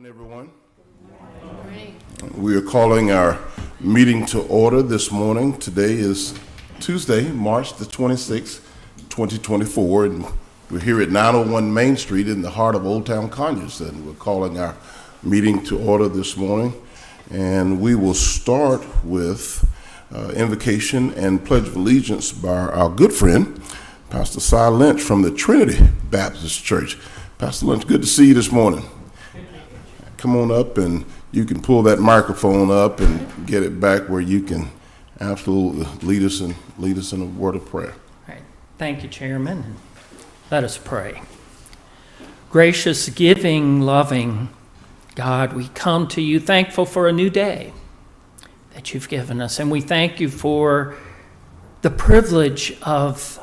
Everyone. We are calling our meeting to order this morning. Today is Tuesday, March the 26th, 2024, and we're here at 901 Main Street in the heart of Old Town Conyers, and we're calling our meeting to order this morning. And we will start with invocation and pledge of allegiance by our good friend, Pastor Cy Lynch from the Trinity Baptist Church. Pastor Lynch, good to see you this morning. Come on up, and you can pull that microphone up and get it back where you can absolutely lead us in a word of prayer. All right. Thank you, Chairman. Let us pray. Gracious, giving, loving God, we come to you thankful for a new day that you've given us, and we thank you for the privilege of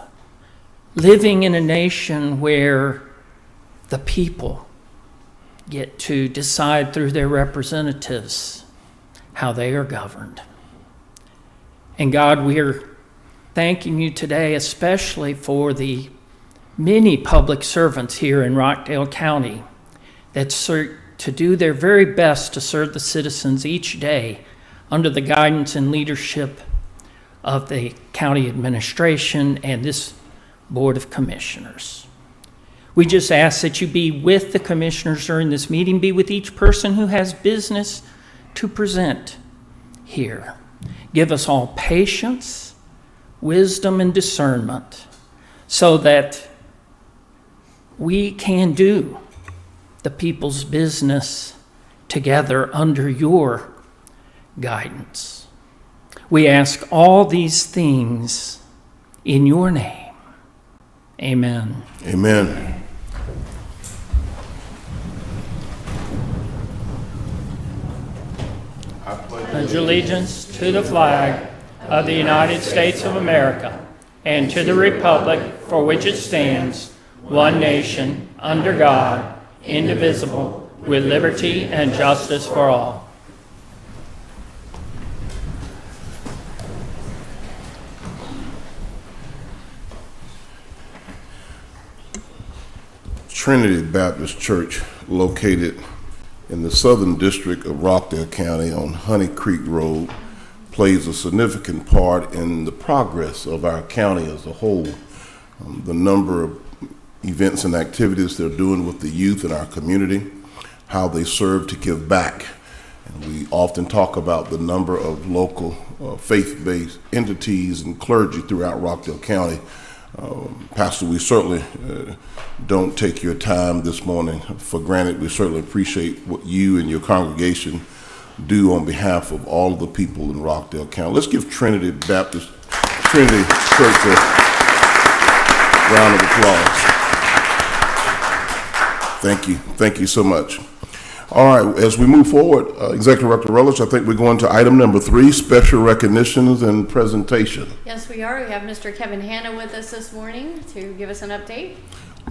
living in a nation where the people get to decide through their representatives how they are governed. And God, we are thanking you today especially for the many public servants here in Rockdale County that seek to do their very best to serve the citizens each day under the guidance and leadership of the county administration and this Board of Commissioners. We just ask that you be with the commissioners during this meeting, be with each person who has business to present here. Give us all patience, wisdom, and discernment so that we can do the people's business together under your guidance. We ask all these things in your name. Amen. Amen. I Pledge allegiance to the flag of the United States of America and to the republic for which it stands, one nation, under God, indivisible, with liberty and justice for all. Trinity Baptist Church, located in the southern district of Rockdale County on Honey Creek Road, plays a significant part in the progress of our county as a whole. The number of events and activities they're doing with the youth in our community, how they serve to give back. And we often talk about the number of local faith-based entities and clergy throughout Rockdale County. Pastor, we certainly don't take your time this morning for granted. We certainly appreciate what you and your congregation do on behalf of all of the people in Rockdale County. Let's give Trinity Church a round of applause. Thank you so much. All right, as we move forward, Executive Director Rutledge, I think we're going to item number 3, special recognitions and presentation. Yes, we are. We have Mr. Kevin Hanna with us this morning to give us an update.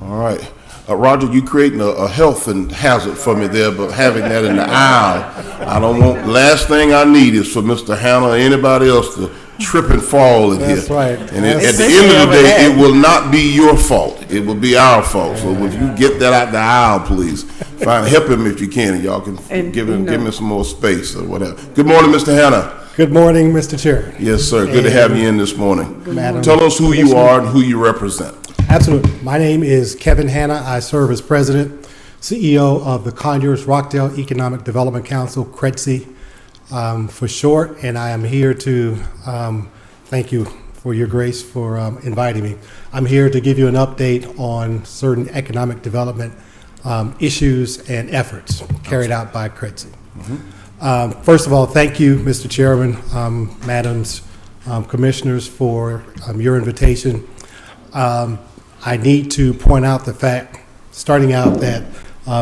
All right. Roger, you creating a health and hazard for me there, but having that in the aisle, I don't want, last thing I need is for Mr. Hanna or anybody else to trip and fall in here. That's right. And at the end of the day, it will not be your fault. It will be our fault. So if you get that out the aisle, please. Help him if you can, and y'all can give me some more space or whatever. Good morning, Mr. Hanna. Good morning, Mr. Chair. Yes, sir. Good to have you in this morning. Madam Tell us who you are and who you represent. Absolutely. My name is Kevin Hanna. I serve as President, CEO of the Conyers Rockdale Economic Development Council, CREDC for short, and I am here to thank you for your grace for inviting me. I'm here to give you an update on certain economic development issues and efforts carried out by CREDC. Mm-hmm. First of all, thank you, Mr. Chairman, Madams, Commissioners, for your invitation. I need to point out the fact, starting out, that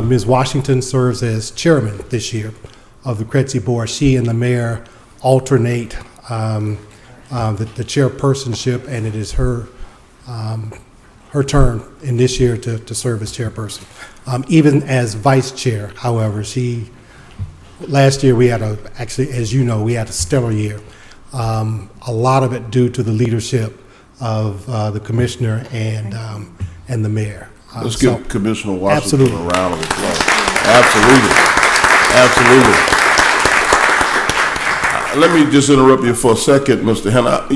Ms. Washington serves as chairman this year of the CREDC board. She and the mayor alternate the chairpersonship, and it is her turn in this year to serve as chairperson. Even as vice chair, however, last year we had actually, as you know, we had a stellar year. A lot of it due to the leadership of the commissioner and the mayor. Let's give Commissioner Washington a round of applause. Absolutely. Absolutely. Let me just interrupt you for a second, Mr. Hanna.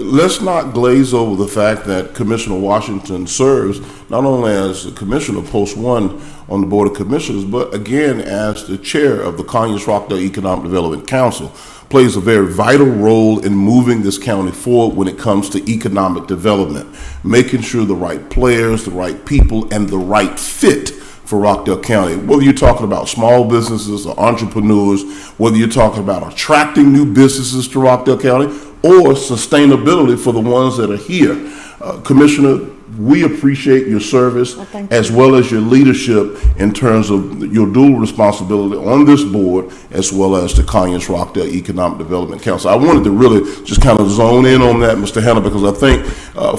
Let's not glaze over the fact that Commissioner Washington serves not only as the Commissioner Post 1 on the Board of Commissioners, but again as the chair of the Conyers-Rockdale Economic Development Council, plays a very vital role in moving this county forward when it comes to economic development, making sure the right players, the right people, and the right fit for Rockdale County. Whether you're talking about small businesses or entrepreneurs, whether you're talking about attracting new businesses to Rockdale County or sustainability for the ones that are here. Commissioner, we appreciate your service as well as your leadership in terms of your dual responsibility on this board as well as the Conyers-Rockdale Economic Development Council. I wanted to really just kind of zone in on that, Mr. Hanna, because I think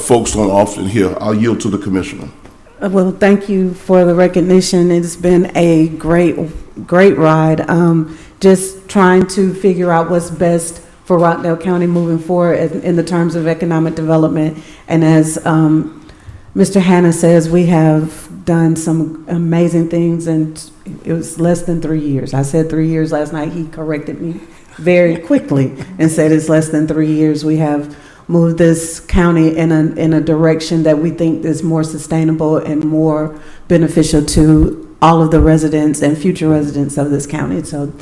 folks don't often hear. I'll yield to the Commissioner. Well, thank you for the recognition. It's been a great ride. Just trying to figure out what's best for Rockdale County moving forward in the terms of economic development. And as Mr. Hanna says, we have done some amazing things, and it was less than 3 years. I said 3 years last night. He corrected me very quickly and said it's less than 3 years. We have moved this county in a direction that we think is more sustainable and more beneficial to all of the residents and future residents of this county. So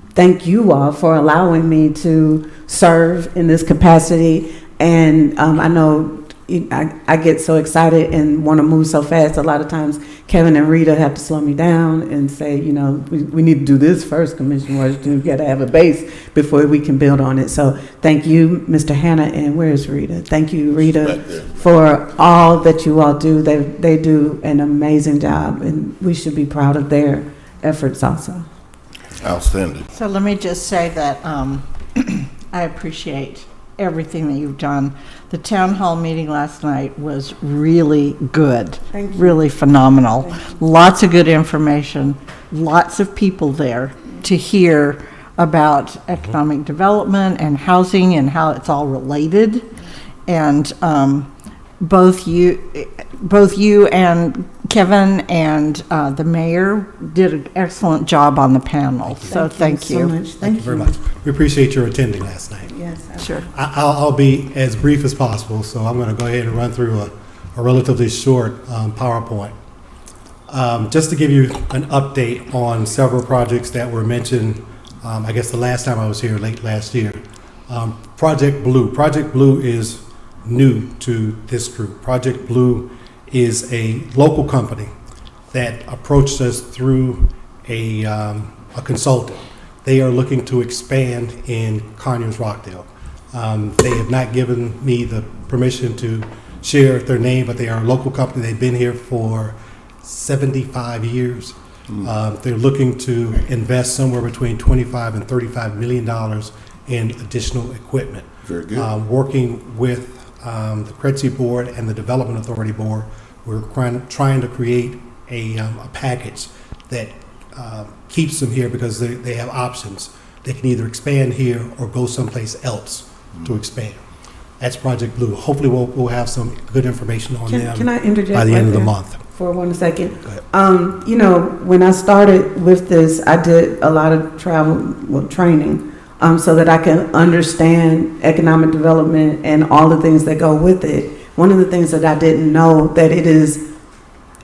thank you all for allowing me to serve in this capacity. And I know I get so excited and want to move so fast. A lot of times Kevin and Rita have to slow me down and say, we need to do this first, Commissioner Washington. We've got to have a base before we can build on it. So thank you, Mr. Hanna, and where's Rita? Thank you, Rita, for all that you all do. They do an amazing job, and we should be proud of their efforts also. Outstanding. So let me just say that I appreciate everything that you've done. The town hall meeting last night was really good. Thank you. Really phenomenal. Lots of good information, lots of people there to hear about economic development and housing and how it's all related. And both you and Kevin and the mayor did an excellent job on the panel. So thank you. So much. Thank you very much. We appreciate your attending last night. Yes. Sure. I'll be as brief as possible, so I'm going to go ahead and run through a relatively short PowerPoint. Just to give you an update on several projects that were mentioned, I guess the last time I was here, late last year. Project Blue. Project Blue is new to this group. Project Blue is a local company that approached us through a consultant. They are looking to expand in Conyers-Rockdale. They have not given me the permission to share their name, but they are a local company. They've been here for 75 years. They're looking to invest somewhere between $25 and $35 million in additional equipment. Very good. Working with the Cretsy Board and the Development Authority Board, we're trying to create a package that keeps them here because they have options. They can either expand here or go someplace else to expand. That's Project Blue. Hopefully we'll have some good information on them Can I interject by the right end of the there month. for 1 second? Go ahead. When I started with this, I did a lot of training so that I can understand economic development and all the things that go with it. One of the things that I didn't know that it is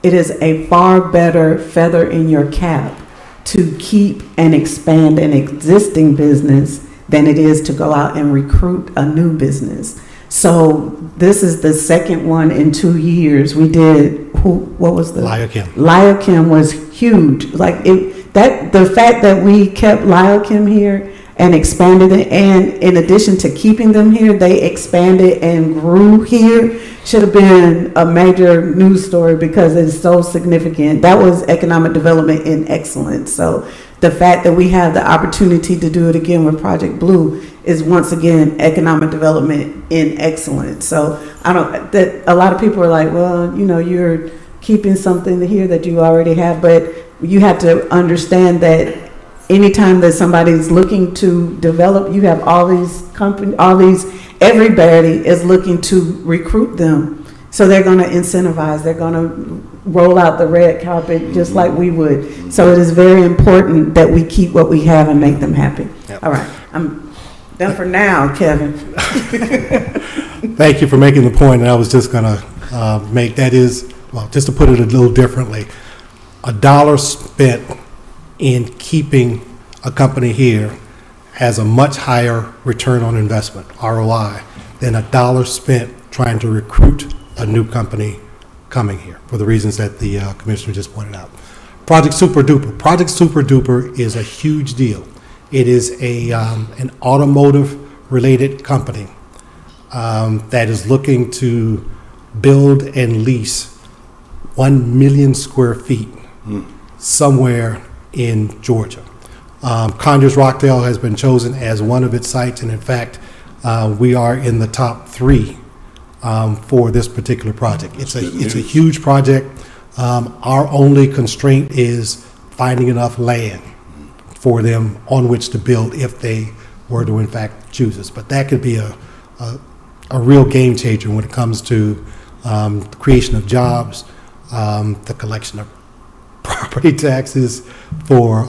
a far better feather in your cap to keep and expand an existing business than it is to go out and recruit a new business. So this is the second one in 2 years. We did, what was the? Liochem. Liochem was huge. The fact that we kept Liochem here and expanded it, and in addition to keeping them here, they expanded and grew here, should have been a major news story because it's so significant. That was economic development in excellence. So the fact that we have the opportunity to do it again with Project Blue is once again economic development in excellence. So a lot of people are like, well, you're keeping something here that you already have, but you have to understand that anytime that somebody's looking to develop, you have all these companies, everybody is looking to recruit them. So they're going to incentivize, they're going to roll out the red carpet just like we would. So it is very important that we keep what we have and make them happy. Yep. All right, I'm done for now, Kevin. Thank you for making the point, and I was just going to make that is, well, just to put it a little differently, $1 spent in keeping a company here has a much higher return on investment, ROI, than $1 spent trying to recruit a new company coming here, for the reasons that the commissioner just pointed out. Project Super Duper. Project Super Duper is a huge deal. It is an automotive-related company that is looking to build and lease 1 million square feet somewhere in Georgia. Conyers Rockdale has been chosen as one of its sites, and in fact, we are in the top 3 for this particular project. It's a huge project. Our only constraint is finding enough land for them on which to build if they were to in fact choose us. But that could be a real game changer when it comes to the creation of jobs, the collection of property taxes for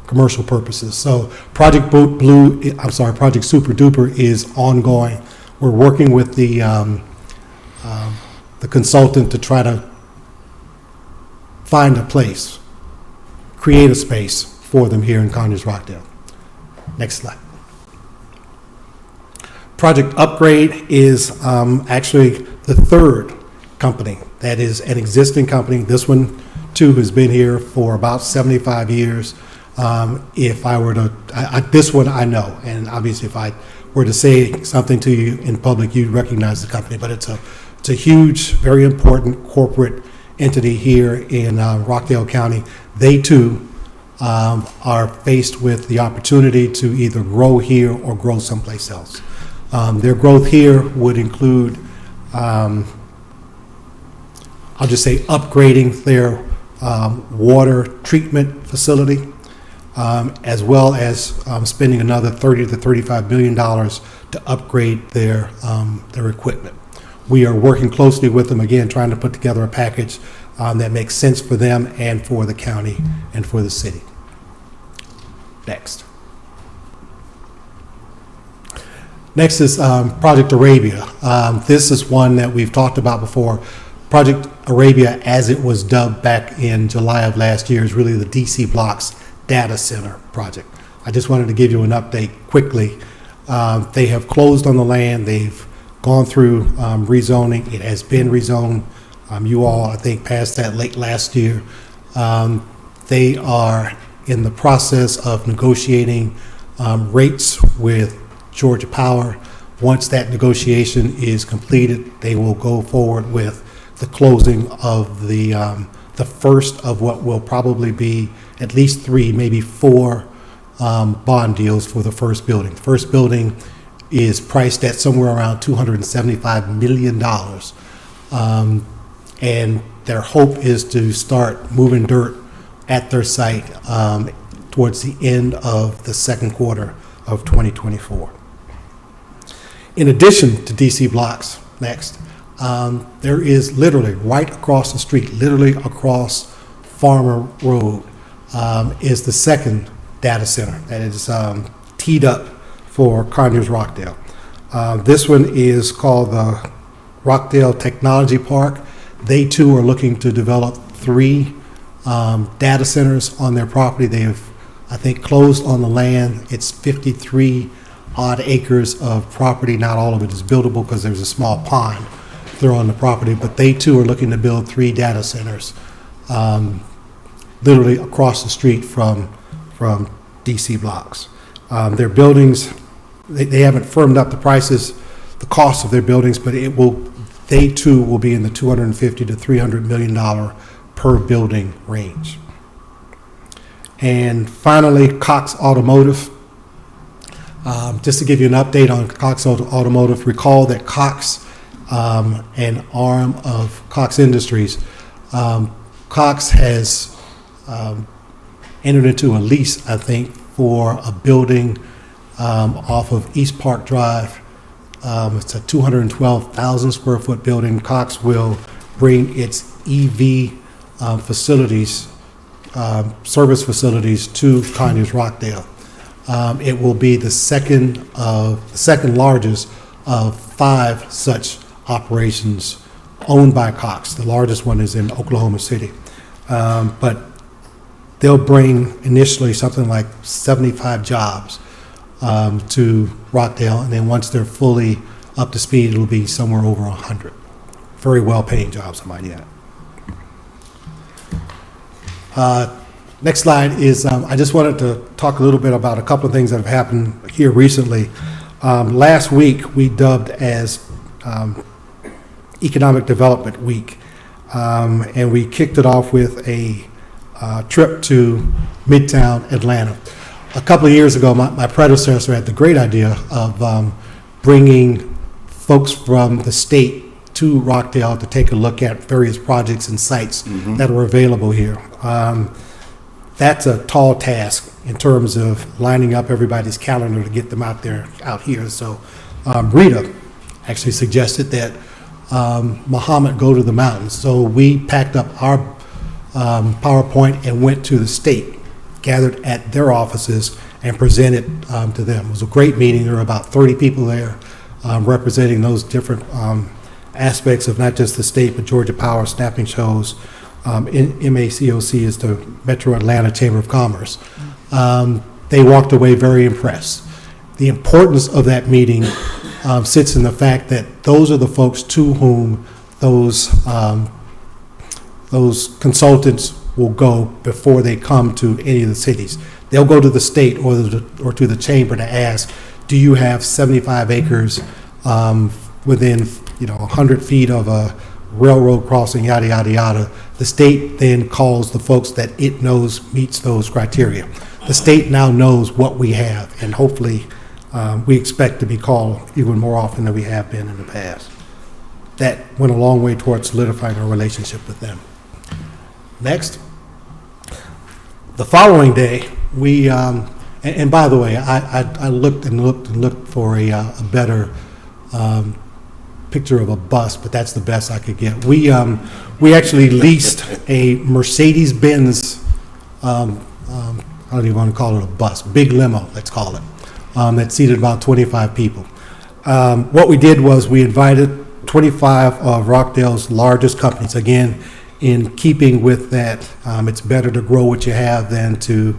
commercial purposes. So Project Super Duper is ongoing. We're working with the consultant to try to find a place, create a space for them here in Conyers Rockdale. Next slide. Project Upgrade is actually the 3rd company that is an existing company. This one, too, has been here for about 75 years. If I were to, this one I know, and obviously if I were to say something to you in public, you'd recognize the company, but it's a huge, very important corporate entity here in Rockdale County. They too are faced with the opportunity to either grow here or grow someplace else. Their growth here would include, I'll just say, upgrading their water treatment facility, as well as spending another $30 to $35 million to upgrade their equipment. We are working closely with them, again, trying to put together a package that makes sense for them and for the county and for the city. Next. Next is Project Arabia. This is one that we've talked about before. Project Arabia, as it was dubbed back in July of last year, is really the DC Blocks data center project. I just wanted to give you an update quickly. They have closed on the land. They've gone through rezoning. It has been rezoned. You all, I think, passed that late last year. They are in the process of negotiating rates with Georgia Power. Once that negotiation is completed, they will go forward with the closing of the first of what will probably be at least 3, maybe 4 bond deals for the first building. The first building is priced at somewhere around $275 million. And their hope is to start moving dirt at their site towards the end of the second quarter of 2024. In addition to DC Blocks, next, there is literally right across the street, literally across Farmer Road, is the second data center that is teed up for Conyers Rockdale. This one is called the Rockdale Technology Park. They too are looking to develop 3 data centers on their property. They have, I think, closed on the land. It's 53 odd acres of property. Not all of it is buildable because there's a small pond there on the property, but they too are looking to build 3 data centers literally across the street from DC Blocks. Their buildings, they haven't firmed up the prices, the cost of their buildings, but they too will be in the $250 to $300 million per building range. And finally, Cox Automotive. Just to give you an update on Cox Automotive, recall that Cox, an arm of Cox Industries, Cox has entered into a lease, I think, for a building off of East Park Drive It's a 212,000 square foot building. Cox will bring its EV facilities, service facilities to Conyers Rockdale. It will be the second largest of 5 such operations owned by Cox. The largest one is in Oklahoma City. But they'll bring initially something like 75 jobs to Rockdale, and then once they're fully up to speed, it'll be somewhere over 100. Very well-paying jobs, I might add. Next slide is, I just wanted to talk a little bit about a couple of things that have happened here recently. Last week, we dubbed as Economic Development Week, and we kicked it off with a trip to Midtown Atlanta. A couple of years ago, my predecessor had the great idea of bringing folks from the state to Rockdale to take a look at various projects and sites that were available here. That's a tall task in terms of lining up everybody's calendar to get them out here. So Rita actually suggested that Muhammad go to the mountains. So we packed up our PowerPoint and went to the state, gathered at their offices, and presented to them. It was a great meeting. There were about 30 people there representing those different aspects of not just the state, but Georgia Power, snapping shows. MACOC is the Metro Atlanta Chamber of Commerce. They walked away very impressed. The importance of that meeting sits in the fact that those are the folks to whom those consultants will go before they come to any of the cities. They'll go to the state or to the chamber to ask, do you have 75 acres within 100 feet of a railroad crossing, yada, yada, yada. The state then calls the folks that it knows meets those criteria. The state now knows what we have, and hopefully we expect to be called even more often than we have been in the past. That went a long way towards solidifying our relationship with them. Next. The following day, we, and by the way, I looked for a better picture of a bus, but that's the best I could get. We actually leased a Mercedes-Benz, I don't even want to call it a bus, big limo, let's call it, that seated about 25 people. What we did was we invited 25 of Rockdale's largest companies. Again, in keeping with that, it's better to grow what you have than to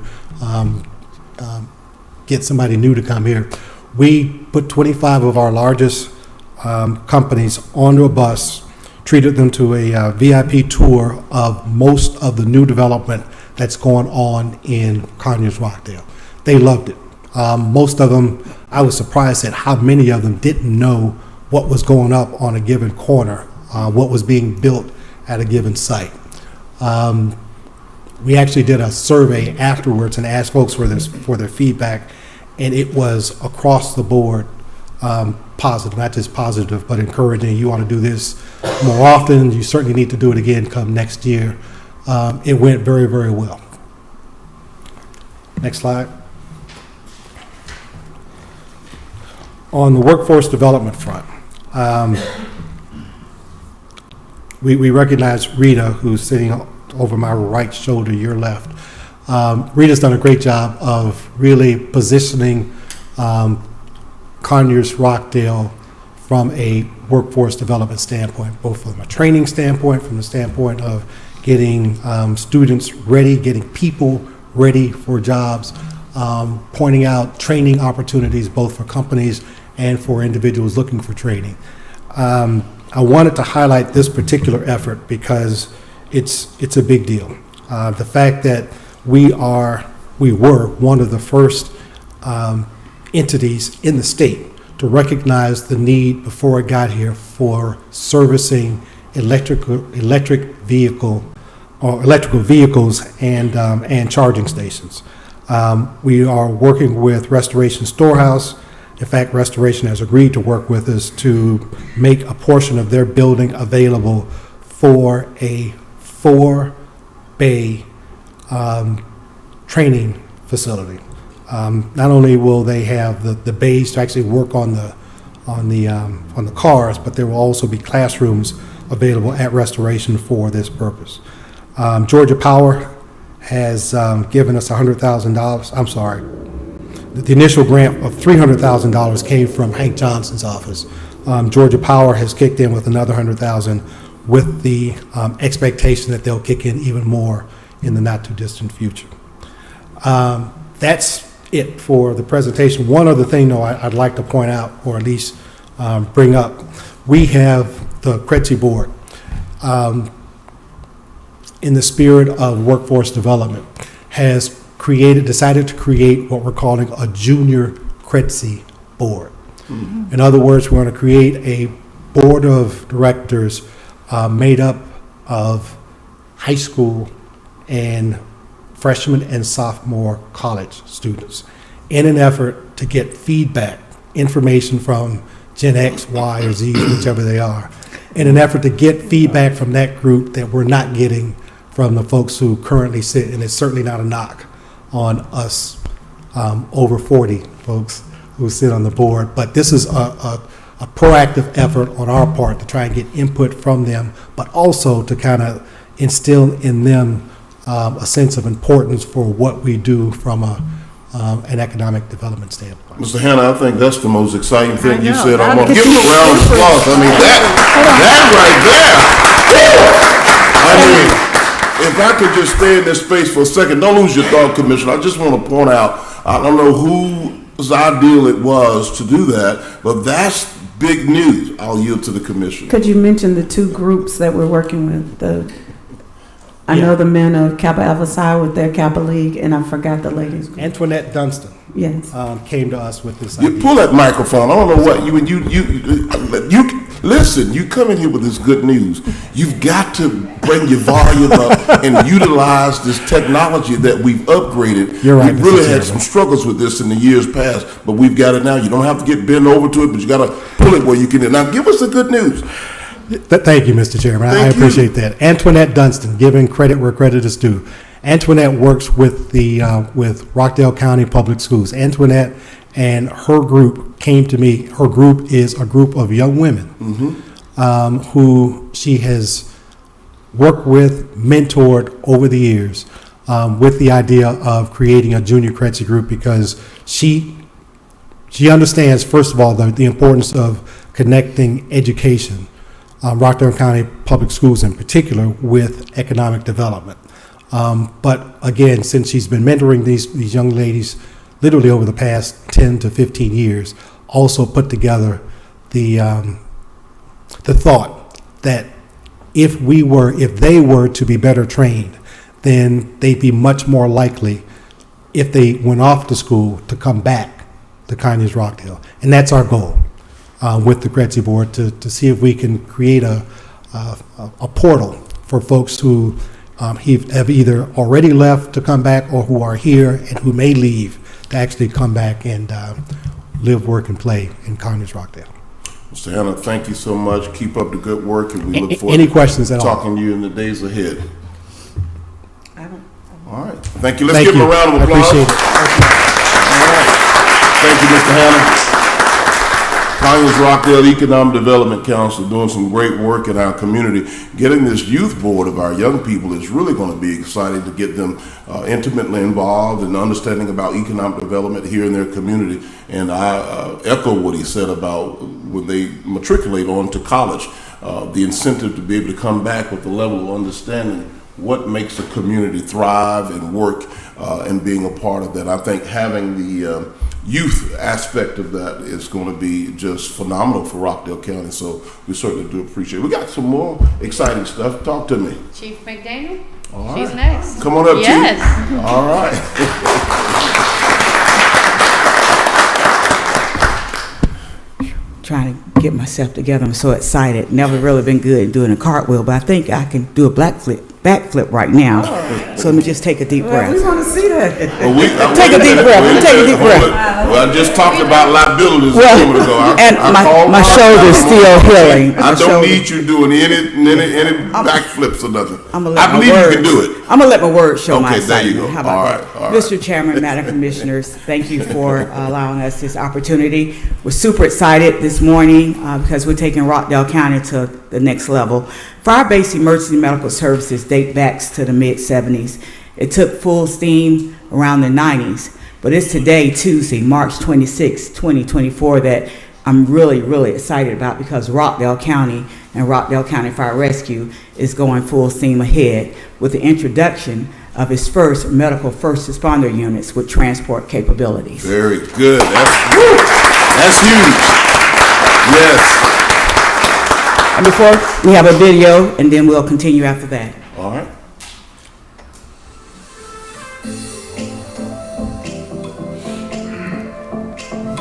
get somebody new to come here. We put 25 of our largest companies onto a bus, treated them to a VIP tour of most of the new development that's going on in Conyers Rockdale. They loved it. Most of them, I was surprised at how many of them didn't know what was going up on a given corner, what was being built at a given site. We actually did a survey afterwards and asked folks for their feedback, and it was across the board positive, not just positive, but encouraging. You want to do this more often. You certainly need to do it again come next year. It went very, very well. Next slide. On the workforce development front, we recognize Rita, who's sitting over my right shoulder, your left. Rita's done a great job of really positioning Conyers Rockdale from a workforce development standpoint, both from a training standpoint, from the standpoint of getting students ready, getting people ready for jobs, pointing out training opportunities both for companies and for individuals looking for training. I wanted to highlight this particular effort because it's a big deal. The fact that we were one of the first entities in the state to recognize the need before it got here for servicing electrical vehicles and charging stations. We are working with Restoration Storehouse. In fact, Restoration has agreed to work with us to make a portion of their building available for a 4-bay training facility. Not only will they have the bays to actually work on on the cars, but there will also be classrooms available at Restoration for this purpose. Georgia Power has given us $100,000. I'm sorry. The initial grant of $300,000 came from Hank Johnson's office. Georgia Power has kicked in with another $100,000 with the expectation that they'll kick in even more in the not-too-distant future. That's it for the presentation. One other thing, though, I'd like to point out, or at least bring up. We have the Kretzy Board, in the spirit of workforce development, has decided to create what we're calling a junior Kretzy board. Mm-hmm. In other words, we're going to create a board of directors made up of high school and freshman and sophomore college students in an effort to get feedback, information from Gen X, Y, or Z, whichever they are, in an effort to get feedback from that group that we're not getting from the folks who currently sit, and it's certainly not a knock on us over 40 folks who sit on the board, but this is a proactive effort on our part to try and get input from them, but also to kind of instill in them a sense of importance for what we do from an economic development standpoint. Mr. Hanna, I think that's the most exciting thing you said. I'm going to give him a round of applause. I mean, that right there. I mean, if I could just stay in this space for a second, don't lose your thought, Commissioner. I just want to point out, I don't know whose ideal it was to do that, but that's big news. I'll yield to the Commissioner. Could you mention the two groups that we're working with? I know the men of Kappa Alpha Psi with their Kappa League, and I forgot the ladies' group. Antoinette Dunstan Yes. came to us with this idea. You pull that microphone. I don't know what you listen. You come in here with this good news. You've got to bring your volume up and utilize this technology that we've upgraded. You're right. We've really had some struggles with this in the years past, but we've got it now. You don't have to get bent over to it, but you got to pull it where you can. Now, give us the good news. Thank you, Mr. Chairman. I appreciate that. Antoinette Dunstan, giving credit where credit is due. Antoinette works with with Rockdale County Public Schools. Antoinette and her group came to me. Her group is a group of young women who she has worked with, mentored over the years with the idea of creating a junior Kretzy group because she understands, first of all, the importance of connecting education, Rockdale County Public Schools in particular, with economic development. But again, since she's been mentoring these young ladies literally over the past 10 to 15 years, also put together the thought that if they were to be better trained, then they'd be much more likely, if they went off to school, to come back to Conyers Rockdale. And that's our goal with the Kretzy Board, to see if we can create a portal for folks who have either already left to come back or who are here and who may leave to actually come back and live, work, and play in Conyers Rockdale. Mr. Hanna, thank you so much. Keep up the good work, and we look forward Any questions at all? talking to you in the days ahead. All right. Thank you. Let's Thank give him you. a round of applause. I appreciate it. All right. Thank you, Mr. Hanna. Conyers Rockdale Economic Development Council doing some great work in our community. Getting this youth board of our young people is really going to be exciting to get them intimately involved in understanding about economic development here in their community. And I echo what he said about when they matriculate on to college, the incentive to be able to come back with the level of understanding what makes a community thrive and work and being a part of that. I think having the youth aspect of that is going to be just phenomenal for Rockdale County, so we certainly do appreciate it. We got some more exciting stuff. Talk to me. Chief McDaniel? All She's right. next. Come on up, Yes. Chief. All right. Trying to get myself together. I'm so excited. Never really been good at doing a cartwheel, but I think I can do a backflip right now. So let me just take a deep breath. We want to see that. Well, Take a deep breath. Take a deep breath. Well, I just talked about liabilities a Well, moment ago. and my shoulder's still healing. I don't need you doing any backflips or nothing. I believe you can do it. I'm gonna let my words show my Okay, there you excitement. go. How about All that? right, all right. Mr. Chairman, Madam Commissioners, thank you for allowing us this opportunity. We're super excited this morning because we're taking Rockdale County to the next level. Fire-based emergency medical services date back to the mid-'70s. It took full steam around the '90s, but it's today, Tuesday, March 26, 2024, that I'm really, really excited about because Rockdale County and Rockdale County Fire Rescue is going full steam ahead with the introduction of its first medical first responder units with transport capabilities. Very good. That's huge. Yes. And before, we have a video, and then we'll continue after that. All right.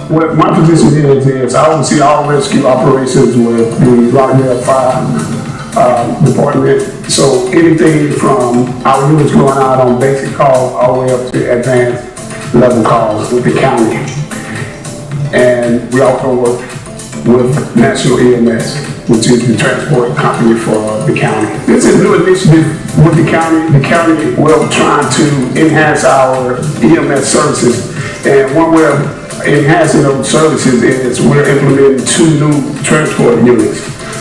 What my position is I oversee all rescue operations with the Rockdale Fire Department. So anything from our units going out on basic calls all the way up to advanced level calls with the county. And we also work with National EMS, which is the transport company for the county. This is a new initiative with the county. The county will try to enhance our EMS services. And one way of enhancing those services is we're implementing 2 new transport units.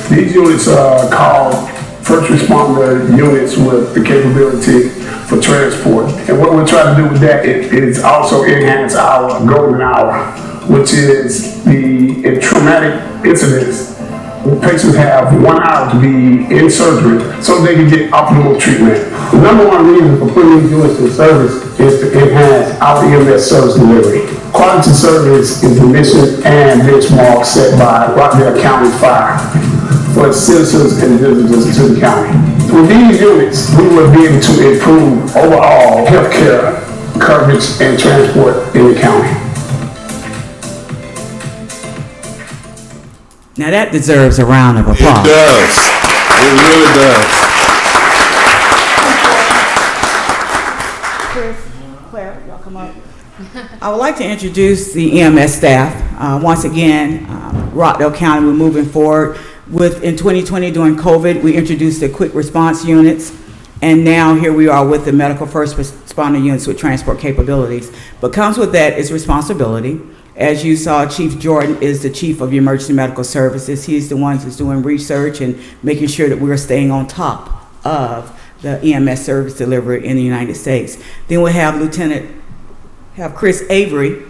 These units are called first responder units with the capability for transport. And what we're trying to do with that is also enhance our golden hour, which is in traumatic incidents. Patients have 1 hour to be in surgery so they can get optimal treatment. The number one reason for putting these units in service is to enhance our EMS service delivery. Quality service is the mission and benchmark set by Rockdale County Fire for its citizens and visitors to the county. With these units, we will be able to improve overall healthcare coverage and transport in the county. Now that deserves a round of It applause. does. It really does. Claire, y'all come up. I would like to introduce the EMS staff. Once again, Rockdale County, we're moving forward. In 2020, during COVID, we introduced the quick response units, and now here we are with the medical first responder units with transport capabilities. But comes with that is responsibility. As you saw, Chief Jordan is the Chief of Emergency Medical Services. He's the one who's doing research and making sure that we're staying on top of the EMS service delivery in the United States. Then we have Chris Avery,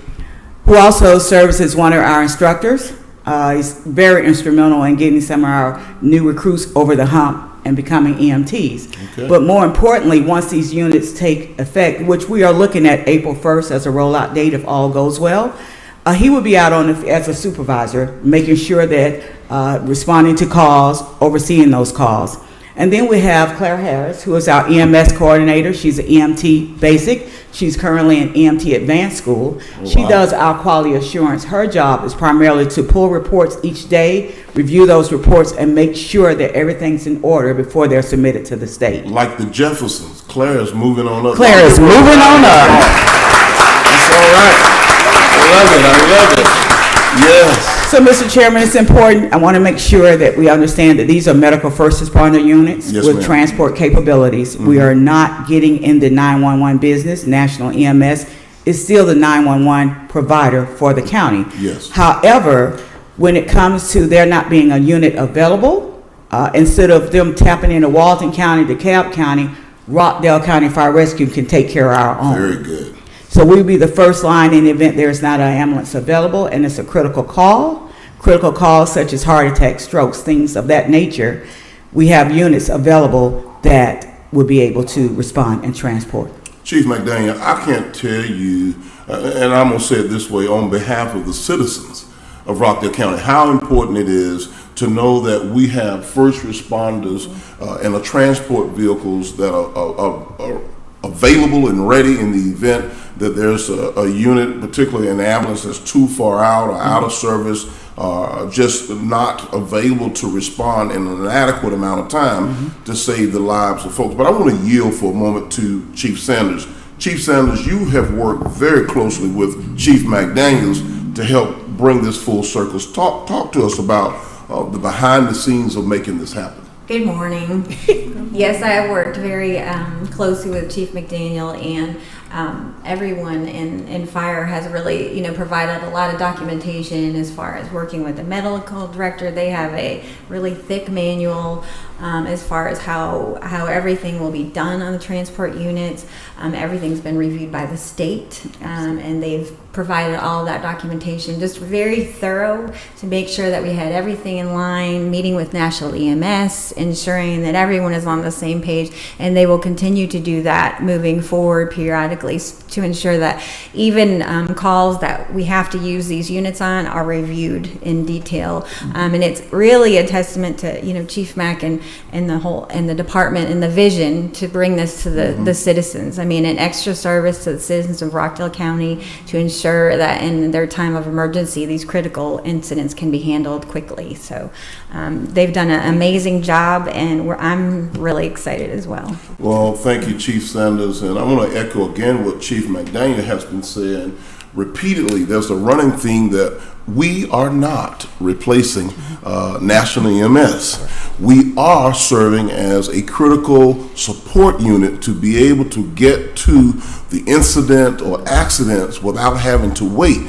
who also serves as one of our instructors. He's very instrumental in getting some of our new recruits over the hump and becoming EMTs. Okay. But more importantly, once these units take effect, which we are looking at April 1st as a rollout date if all goes well, he will be out as a supervisor, making sure that responding to calls, overseeing those calls. And then we have Claire Harris, who is our EMS coordinator. She's an EMT basic. She's currently in EMT advanced school. Oh, she wow. does our quality assurance. Her job is primarily to pull reports each day, review those reports, and make sure that everything's in order before they're submitted to the state. Like the Jeffersons, Claire is moving on up. Claire is moving on up. That's all right. I love it. Yes. So, Mr. Chairman, it's important. I want to make sure that we understand that these are medical first responder units Yes, with ma'am. transport capabilities. We are not getting in the 911 business. National EMS is still the 911 provider for the county. Yes. However, when it comes to there not being a unit available, instead of them tapping into Walton County, DeKalb County, Rockdale County Fire Rescue can take care of our own. Very good. So we'll be the first line in the event there's not an ambulance available and it's a critical call. Critical calls such as heart attacks, strokes, things of that nature. We have units available that will be able to respond and transport. Chief McDaniel, I can't tell you, and I'm going to say it this way on behalf of the citizens of Rockdale County, how important it is to know that we have first responders and transport vehicles that are available and ready in the event that there's a unit, particularly an ambulance that's too far out or out of service, just not available to respond in an adequate amount of time to save the lives of folks. But I want to yield for a moment to Chief Sanders Chief Sanders, you have worked very closely with Chief McDaniels to help bring this full circle. Talk to us about the behind the scenes of making this happen. Good morning. Yes, I have worked very closely with Chief McDaniel, and everyone in fire has really, provided a lot of documentation as far as working with the medical director. They have a really thick manual as far as how everything will be done on the transport units. Everything's been reviewed by the state, and they've provided all that documentation, just very thorough to make sure that we had everything in line, meeting with National EMS, ensuring that everyone is on the same page, and they will continue to do that moving forward periodically to ensure that even calls that we have to use these units on are reviewed in detail. And it's really a testament to Chief Mack and the department and the vision to bring this to the citizens. I mean, an extra service to the citizens of Rockdale County to ensure that in their time of emergency, these critical incidents can be handled quickly. So they've done an amazing job, and I'm really excited as well. Well, thank you, Chief Sanders, and I want to echo again what Chief McDaniel has been saying repeatedly. There's a running theme that we are not replacing National EMS. We are serving as a critical support unit to be able to get to the incident or accidents without having to wait.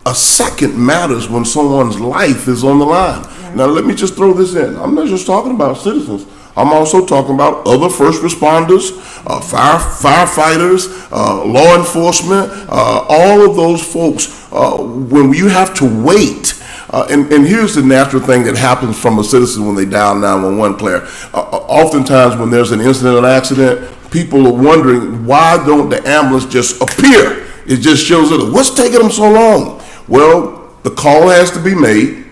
A second matters when someone's life is on the line. Yeah. Now, let me just throw this in. I'm not just talking about citizens. I'm also talking about other first responders, firefighters, law enforcement, all of those folks. When you have to wait, and here's the natural thing that happens from a citizen when they dial 911, Claire. Oftentimes when there's an incident or accident, people are wondering, why don't the ambulance just appear? It just shows up. What's taking them so long? Well, the call has to be made.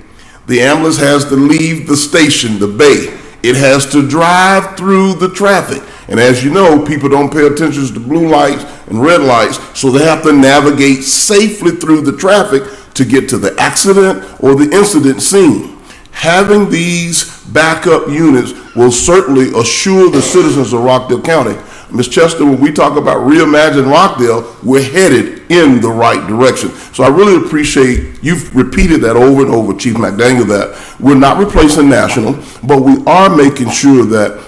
The ambulance has to leave the station, the bay. It has to drive through the traffic. And as you know, people don't pay attention to blue lights and red lights, so they have to navigate safely through the traffic to get to the accident or the incident scene. Having these backup units will certainly assure the citizens of Rockdale County. Ms. Chester, when we talk about reimagine Rockdale, we're headed in the right direction. So I really appreciate you've repeated that over and over, Chief McDaniel, that we're not replacing National, but we are making sure that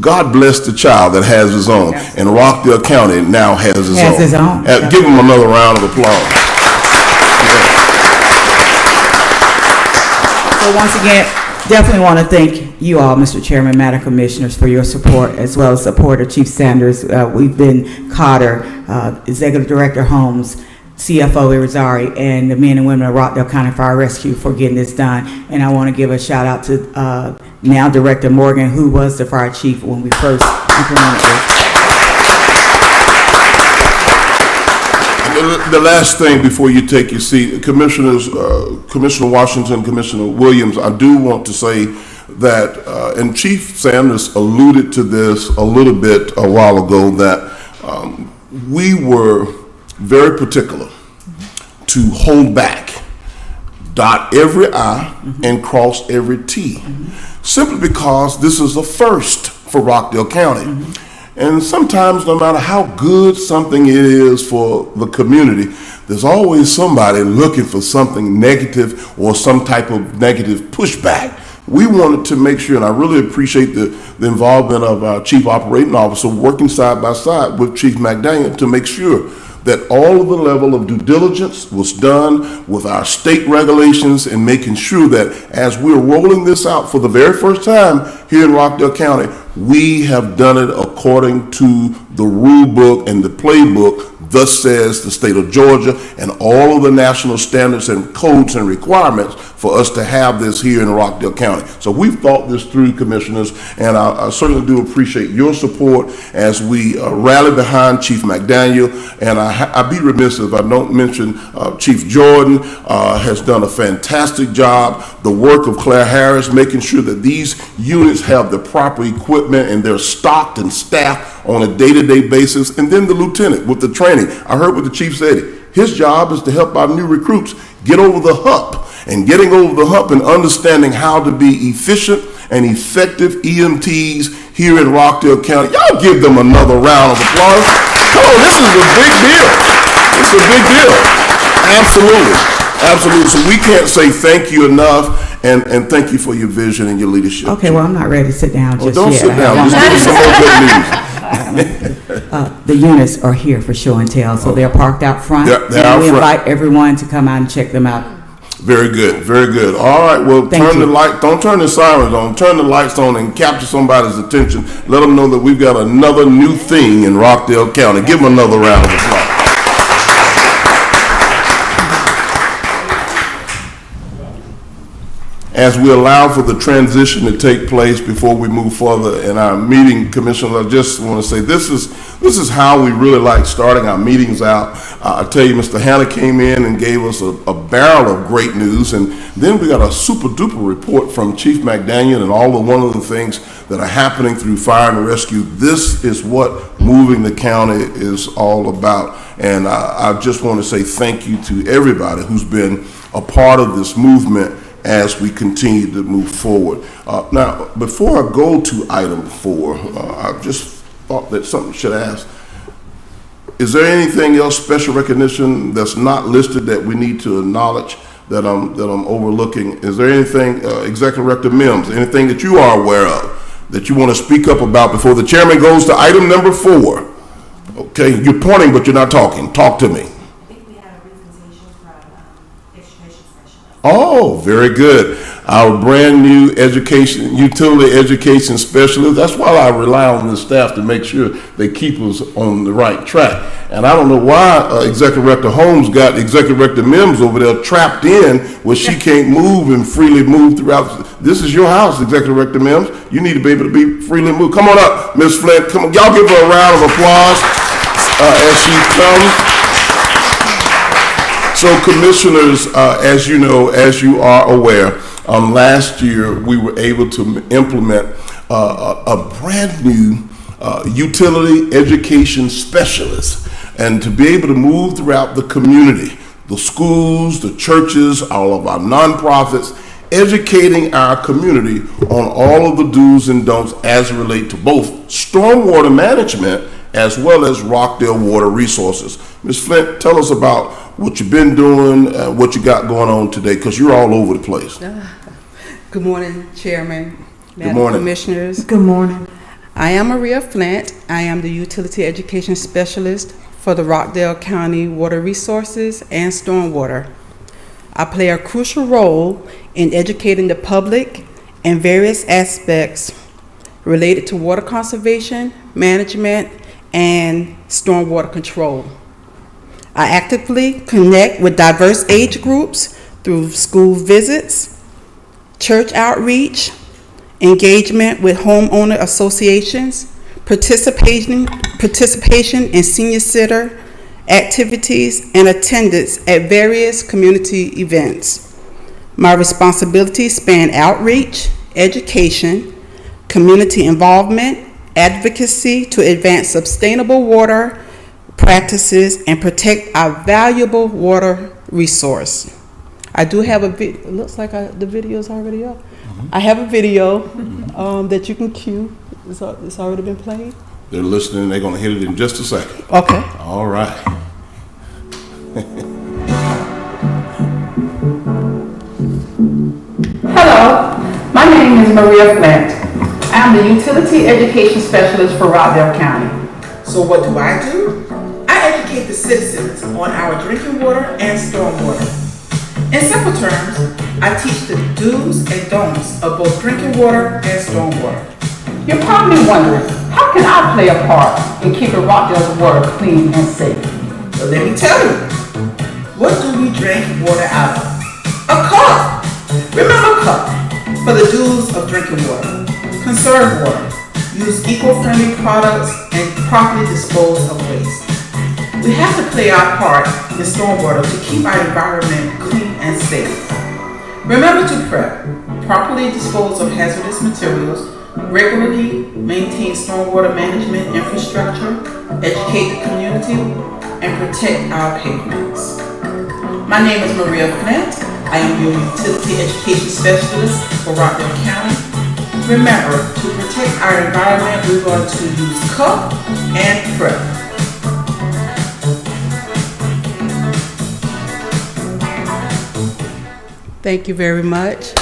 God bless the child that has his own, and Rockdale County now has his own. Give him another round of applause. So once again, definitely want to thank you all, Mr. Chairman, Madam Commissioners, for your support, as well as support of Chief Sanders. We've been Carter, Executive Director Holmes, CFO Irizarry, and the men and women of Rockdale County Fire Rescue for getting this done. And I want to give a shout out to now Director Morgan, who was the fire chief when we first implemented this. The last thing before you take your seat, Commissioners, Commissioner Washington, Commissioner Williams, I do want to say that, and Chief Sanders alluded to this a little bit a while ago, that we were very particular to hold back, dot every I and cross every T, simply because this is a first for Rockdale County. And sometimes, no matter how good something it is for the community, there's always somebody looking for something negative or some type of negative pushback. We wanted to make sure, and I really appreciate the involvement of our Chief Operating Officer working side by side with Chief McDaniel to make sure that all of the level of due diligence was done with our state regulations and making sure that as we're rolling this out for the very first time here in Rockdale County, we have done it according to the rule book and the playbook. Thus says the state of Georgia, and all of the national standards and codes and requirements for us to have this here in Rockdale County. So we've thought this through, Commissioners, and I certainly do appreciate your support as we rally behind Chief McDaniel. And I'd be remiss if I don't mention Chief Jordan has done a fantastic job. The work of Claire Harris, making sure that these units have the proper equipment and they're stocked and staffed on a day-to-day basis. And then the lieutenant with the training. I heard what the chief said. His job is to help our new recruits get over the hump. And getting over the hump and understanding how to be efficient and effective EMTs here in Rockdale County. Y'all give them another round of applause. Come on, this is a big deal. It's a big deal. Absolutely. Absolutely. So we can't say thank you enough, and thank you for your vision and your leadership. Okay, well, I'm not ready to sit down just Don't yet. sit down. Just give us some more good news. The units are here for show and tell, so they're parked out front. They're out We front. invite everyone to come out and check them out. Very good, very good. All right, well, Thank turn you. the light, don't turn the sirens on, turn the lights on and capture somebody's attention. Let them know that we've got another new thing in Rockdale County. Give them another round of applause. As we allow for the transition to take place before we move further in our meeting, Commissioner, I just want to say this is how we really like starting our meetings out. I tell you, Mr. Hanna came in and gave us a barrel of great news, and then we got a super duper report from Chief McDaniel and all the wonderful things that are happening through fire and rescue. This is what moving the county is all about, and I just want to say thank you to everybody who's been a part of this movement as we continue to move forward. Now, before I go to item 4, I just thought that something should ask. Is there anything else, special recognition that's not listed that we need to acknowledge that I'm overlooking? Is there anything, Executive Director Mims, anything that you are aware of that you want to speak up about before the chairman goes to item number 4? Okay, you're pointing, but you're not talking. Talk to me. Oh, very good. Our brand new utility education specialist. That's why I rely on the staff to make sure they keep us on the right track. And I don't know why Executive Director Holmes got Executive Director Mims over there trapped in where she can't move and freely move throughout. This is your house, Executive Director Mims. You need to be able to be freely moved. Come on up, Ms. Flint. Come on, y'all give her a round of applause as she comes. So, commissioners, as you know, as you are aware, last year we were able to implement a brand new utility education specialist, and to be able to move throughout the community, the schools, the churches, all of our nonprofits, educating our community on all of the do's and don'ts as it relate to both stormwater management as well as Rockdale water resources. Ms. Flint, tell us about what you've been doing, what you got going on today, because you're all over the place. Good morning, Chairman, Good Madam morning. Commissioners. Good morning. I am Maria Flint. I am the Utility Education Specialist for the Rockdale County Water Resources and Stormwater. I play a crucial role in educating the public in various aspects related to water conservation, management, and stormwater control. I actively connect with diverse age groups through school visits, church outreach, engagement with homeowner associations, participation in senior center activities, and attendance at various community events. My responsibilities span outreach, education, community involvement, advocacy to advance sustainable water practices and protect our valuable water resource. I do have it looks like the video is already up. I have a video that you can cue. It's already been played. They're listening. They're going to hit it in just a second. Okay. All right. Hello, my name is Maria Flint. I'm the Utility Education Specialist for Rockdale County. So what do? I educate the citizens on our drinking water and stormwater. In simple terms, I teach the do's and don'ts of both drinking water and stormwater. You're probably wondering, how can I play a part in keeping Rockdale's water clean and safe? So let me tell you, what do we drink water out of? A cup. Remember cup for the do's of drinking water. Conserve water. Use eco-friendly products and properly dispose of waste. We have to play our part in stormwater to keep our environment clean and safe. Remember to prep, properly dispose of hazardous materials, regularly maintain stormwater management infrastructure, educate the community, and protect our pavements. My name is Maria Flint. I am your Utility Education Specialist for Rockdale County. Remember, to protect our environment, we're going to use CUP and PREP. Thank you very much.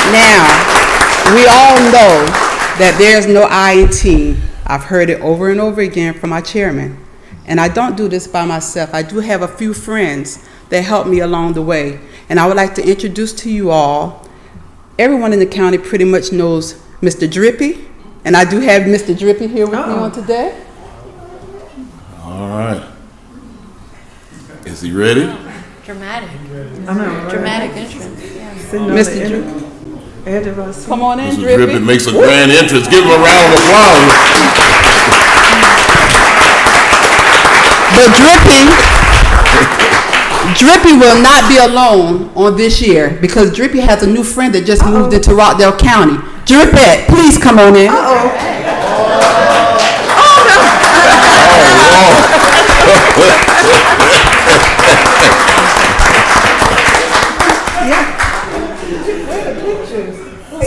Now, we all know that there's no I in team. I've heard it over and over again from our chairman. And I don't do this by myself. I do have a few friends that help me along the way. And I would like to introduce to you all, everyone in the county pretty much knows Mr. Drippy. And I do have Mr. Drippy here with me on today. All right. Is he ready? Dramatic. I know. Dramatic entrance. Yeah. Mr. Drippy. Come on in, Mr. Drippy. Drippy makes a grand entrance. Give him a round of applause. But Drippy will not be alone on this year because Drippy has a new friend that just moved into Rockdale County. Drippy, please come on in.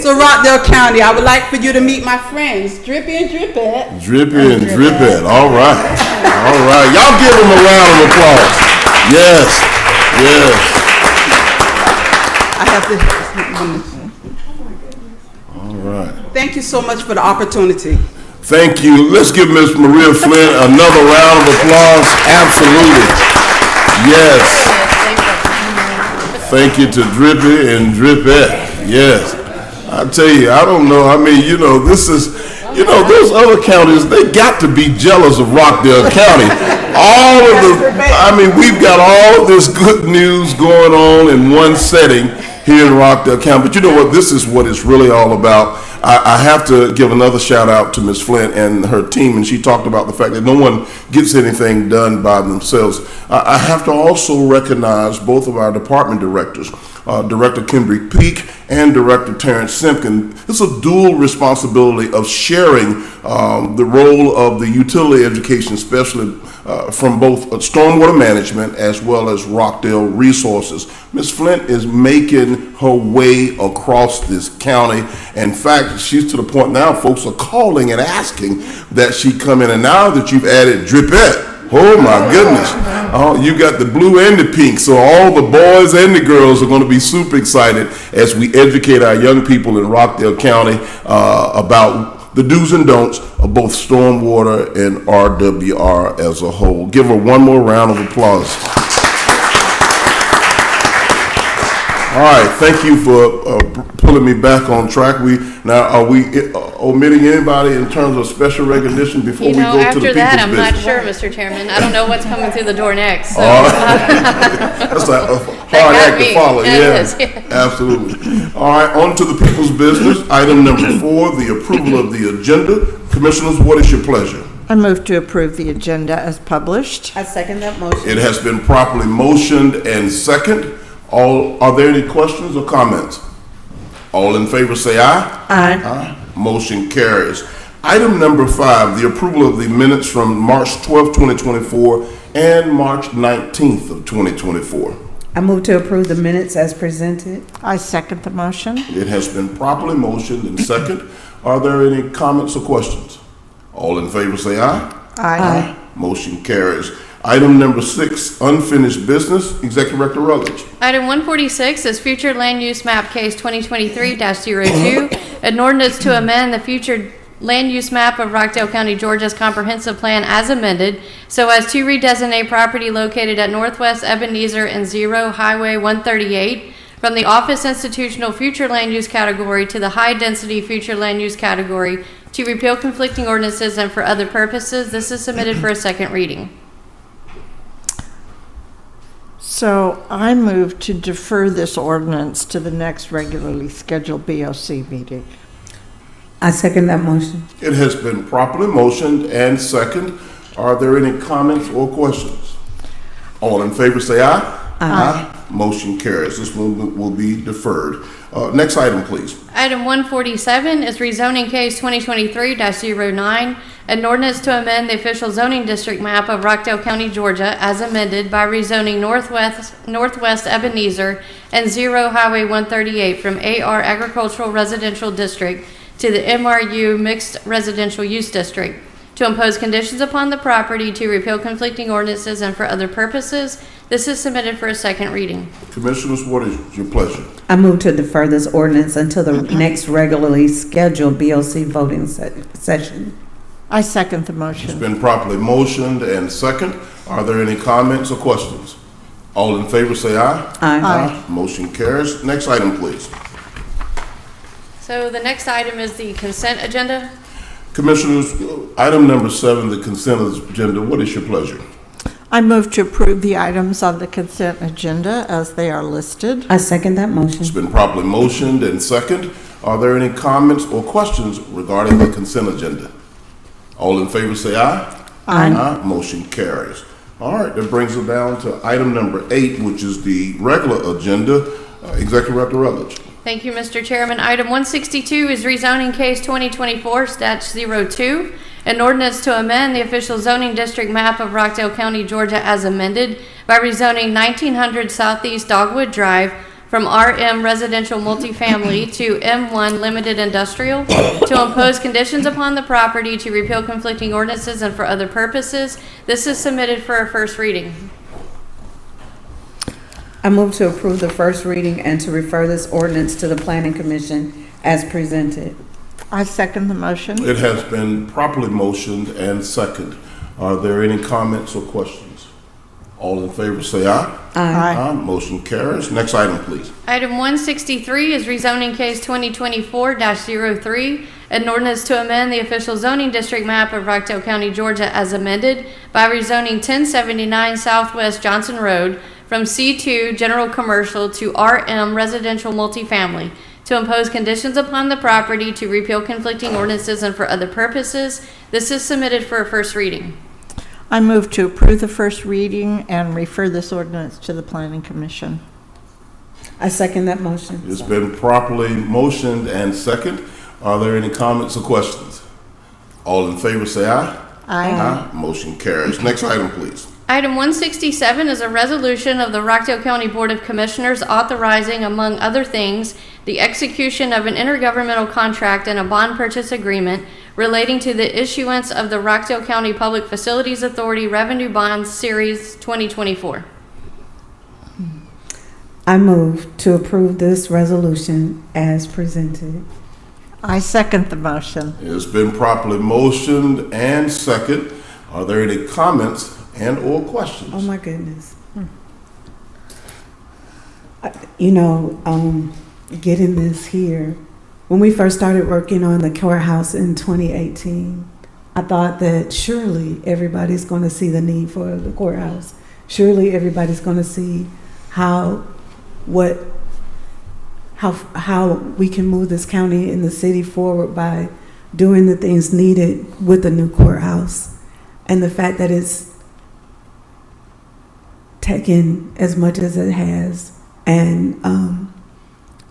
So Rockdale County, I would like for you to meet my friends, Drippy and Drippette. Drippy and Drippette. All right. All right. Y'all give him a round of applause. Yes. Yes. I have to. All right. Thank you so much for the opportunity. Thank you. Let's give Miss Maria Flint another round of applause. Absolutely. Yes. Thank you to Drippy and Drippette. Yes. I tell you, I don't know. I mean, this is, those other counties, they got to be jealous of Rockdale County. We've got all this good news going on in one setting here in Rockdale County. But you know what? This is what it's really all about. I have to give another shout out to Ms. Flint and her team, and she talked about the fact that no one gets anything done by themselves. I have to also recognize both of our department directors, Director Kimberly Peak and Director Terrence Simpkin. It's a dual responsibility of sharing the role of the utility education specialist from both stormwater management as well as Rockdale resources. Ms. Flint is making her way across this county. In fact, she's to the point now folks are calling and asking that she come in. And now that you've added Drippette, oh my goodness. You got the blue and the pink. So all the boys and the girls are going to be super excited as we educate our young people in Rockdale County about the do's and don'ts of both stormwater and RWR as a whole. Give her one more round of applause. All right, thank you for pulling me back on track. Are we omitting anybody in terms of special recognition before we go to the people's after that, I'm business? not sure, Mr. Chairman. I don't know what's coming through the door next. So. That's a hard act to follow. Yeah, absolutely. All right, on to the people's business. Item number 4, the approval of the agenda. Commissioners, what is your pleasure? I move to approve the agenda as published. I second that motion. It has been properly motioned and second. Are there any questions or comments? All in favor say aye. Aye. Aye. Motion carries. Item number 5, the approval of the minutes from March 12, 2024 and March 19th of 2024. I move to approve the minutes as presented. I second the motion. It has been properly motioned and second. Are there any comments or questions? All in favor say aye. Aye. Motion carries. Item number 6, unfinished business. Executive Director Rutledge. Item 146 is future land use map case 2023-02, an ordinance to amend the future land use map of Rockdale County, Georgia's comprehensive plan as amended so as to redesignate property located at Northwest Ebenezer and 0 Highway 138 from the office institutional future land use category to the high density future land use category, to repeal conflicting ordinances and for other purposes. This is submitted for a second reading. So I move to defer this ordinance to the next regularly scheduled BOC meeting. I second that motion. It has been properly motioned and second. Are there any comments or questions? All in favor say aye. Aye. Motion carries. This one will be deferred. Next item, please. Item 147 is rezoning case 2023-09, an ordinance to amend the official zoning district map of Rockdale County, Georgia, as amended by rezoning Northwest Ebenezer and 0 Highway 138 from AR Agricultural Residential District to the MRU Mixed Residential Use District, to impose conditions upon the property, to repeal conflicting ordinances and for other purposes. This is submitted for a second reading. Commissioners, what is your pleasure? I move to defer this ordinance until the next regularly scheduled BOC voting session. I second the It's motion. been properly motioned and second. Are there any comments or questions? All in favor say aye. Aye. Motion carries. Next item, please. So the next item is the consent agenda. Commissioners, item number 7, the consent agenda. What is your pleasure? I move to approve the items on the consent agenda as they are listed. I second that motion. It's been properly motioned and second. Are there any comments or questions regarding the consent agenda? All in favor say aye. Aye. Motion carries. All right, that brings us down to item number 8, which is the regular agenda. Executive Director Rutledge. Thank you, Mr. Chairman. Item 162 is rezoning case 2024-02, an ordinance to amend the official zoning district map of Rockdale County, Georgia as amended by rezoning 1900 Southeast Dogwood Drive from RM Residential Multifamily to M1 Limited Industrial, to impose conditions upon the property, to repeal conflicting ordinances, and for other purposes. This is submitted for a first reading. I move to approve the first reading and to refer this ordinance to the Planning Commission as presented. I second the motion. It has been properly motioned and second. Are there any comments or questions? All in favor say aye. Aye. Motion carries. Next item, please. Item 163 is rezoning case 2024-03, an ordinance to amend the official zoning district map of Rockdale County, Georgia as amended by rezoning 1079 Southwest Johnson Road from C2 General Commercial to RM Residential Multifamily, to impose conditions upon the property, to repeal conflicting ordinances, and for other purposes. This is submitted for a first reading. I move to approve the first reading and refer this ordinance to the Planning Commission. I second that motion. It's been properly motioned and second. Are there any comments or questions? All in favor say aye. Aye. Motion carries. Next item, please. Item 167 is a resolution of the Rockdale County Board of Commissioners authorizing, among other things, the execution of an intergovernmental contract and a bond purchase agreement relating to the issuance of the Rockdale County Public Facilities Authority Revenue Bonds Series 2024. I move to approve this resolution as presented. I second the motion. It's been properly motioned and second. Are there any comments and or questions? Oh my goodness. Getting this here, when we first started working on the courthouse in 2018, I thought that surely everybody's going to see the need for the courthouse. Surely everybody's going to see how we can move this county and the city forward by doing the things needed with the new courthouse. And the fact that it's taken as much as it has, and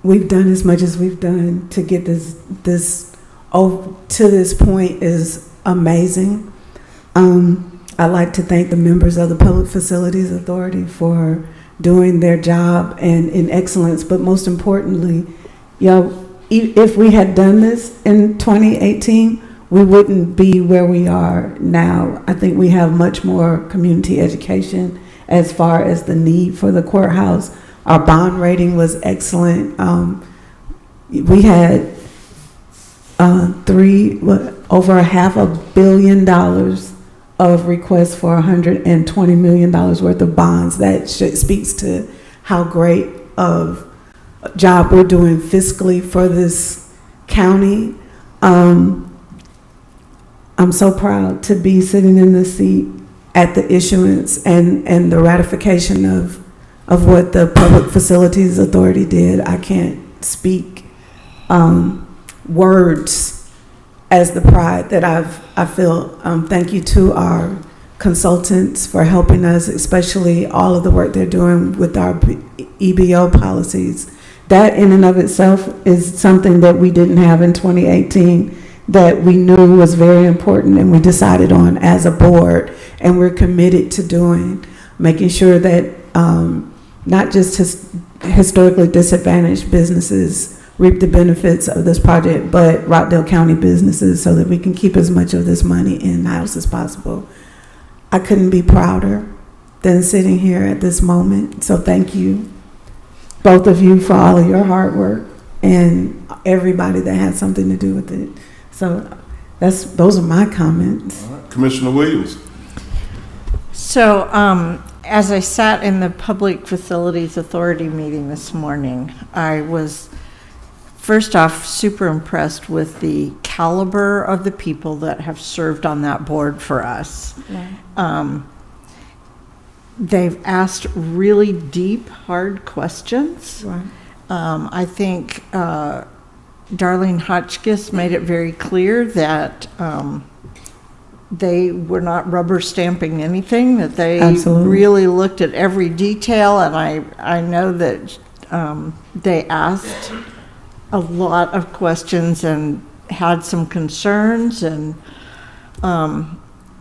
we've done as much as we've done to get this to this point is amazing. I'd like to thank the members of the Public Facilities Authority for doing their job and in excellence, but most importantly, if we had done this in 2018, we wouldn't be where we are now. I think we have much more community education as far as the need for the courthouse. Our bond rating was excellent. We had over $500 million of requests for $120 million worth of bonds. That speaks to how great of a job we're doing fiscally for this county. I'm so proud to be sitting in the seat at the issuance and the ratification of what the Public Facilities Authority did. I can't speak words as the pride that I feel. Thank you to our consultants for helping us, especially all of the work they're doing with our EBO policies. That in and of itself is something that we didn't have in 2018 that we knew was very important, and we decided on as a board, and we're committed to doing, making sure that not just historically disadvantaged businesses reap the benefits of this project, but Rockdale County businesses, so that we can keep as much of this money in-house as possible. I couldn't be prouder than sitting here at this moment. So thank you, both of you, for all of your hard work and everybody that had something to do with it. So those are my comments. All right. Commissioner Williams. So, as I sat in the Public Facilities Authority meeting this morning, I was, first off, super impressed with the caliber of the people that have served on that board for us. Right. They've asked really deep, hard questions. Right. I think Darlene Hotchkiss made it very clear that they were not rubber stamping anything, that they Absolutely. really looked at every detail, and I know that they asked a lot of questions and had some concerns, and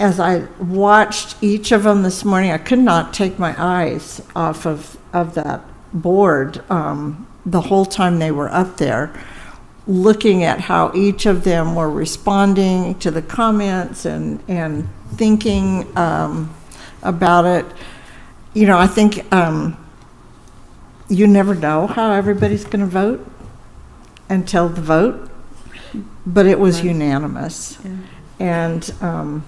as I watched each of them this morning, I could not take my eyes off of that board the whole time they were up there, looking at how each of them were responding to the comments and thinking about it. You know, I think you never know how everybody's going to vote until the vote, but it was unanimous. Yeah. And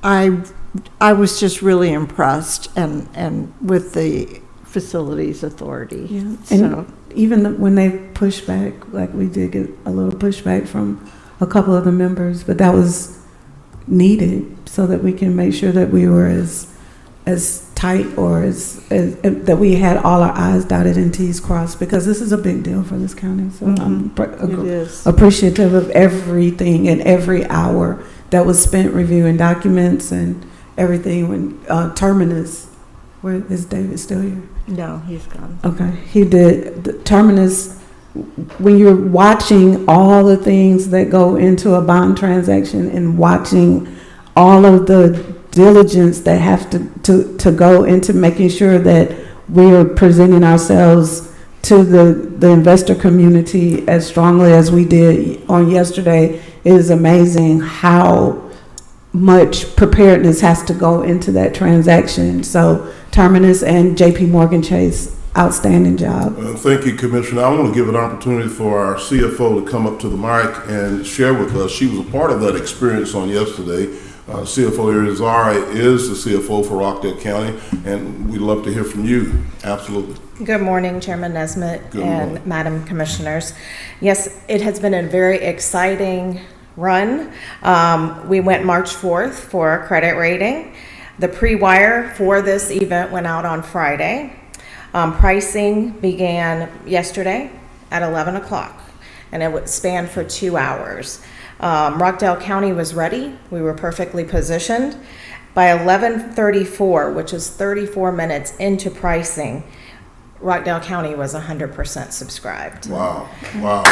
I was just really impressed and with the Facilities Authority. Yeah. And So even when they pushed back, like we did get a little pushback from a couple of the members, but that was needed so that we can make sure that we were as tight or as that we had all our I's dotted and T's crossed, because this is a big deal for this county. So I'm it is. appreciative of everything and every hour that was spent reviewing documents and everything. When Terminus, where is David still here? No, he's gone. Okay, he did. The Terminus, when you're watching all the things that go into a bond transaction and watching all of the diligence that have to go into making sure that we are presenting ourselves to the investor community as strongly as we did on yesterday, it is amazing how much preparedness has to go into that transaction. So Terminus and JP Morgan Chase, outstanding job. Thank you, Commissioner. I want to give an opportunity for our CFO to come up to the mic and share with us. She was a part of that experience on yesterday. CFO Irizarry is the CFO for Rockdale County, and we'd love to hear from you. Absolutely. Good morning, Chairman Nesbitt Good and morning. Madam Commissioners. Yes, it has been a very exciting run. We went March 4th for our credit rating. The pre-wire for this event went out on Friday. Pricing began yesterday at 11 o'clock, and it would span for 2 hours. Rockdale County was ready. We were perfectly positioned. By 11:34, which is 34 minutes into pricing, Rockdale County was 100% subscribed. Wow. Wow.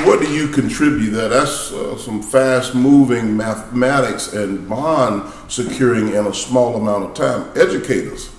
What do you contribute that? That's some fast-moving mathematics and bond securing in a small amount of time. Educate us.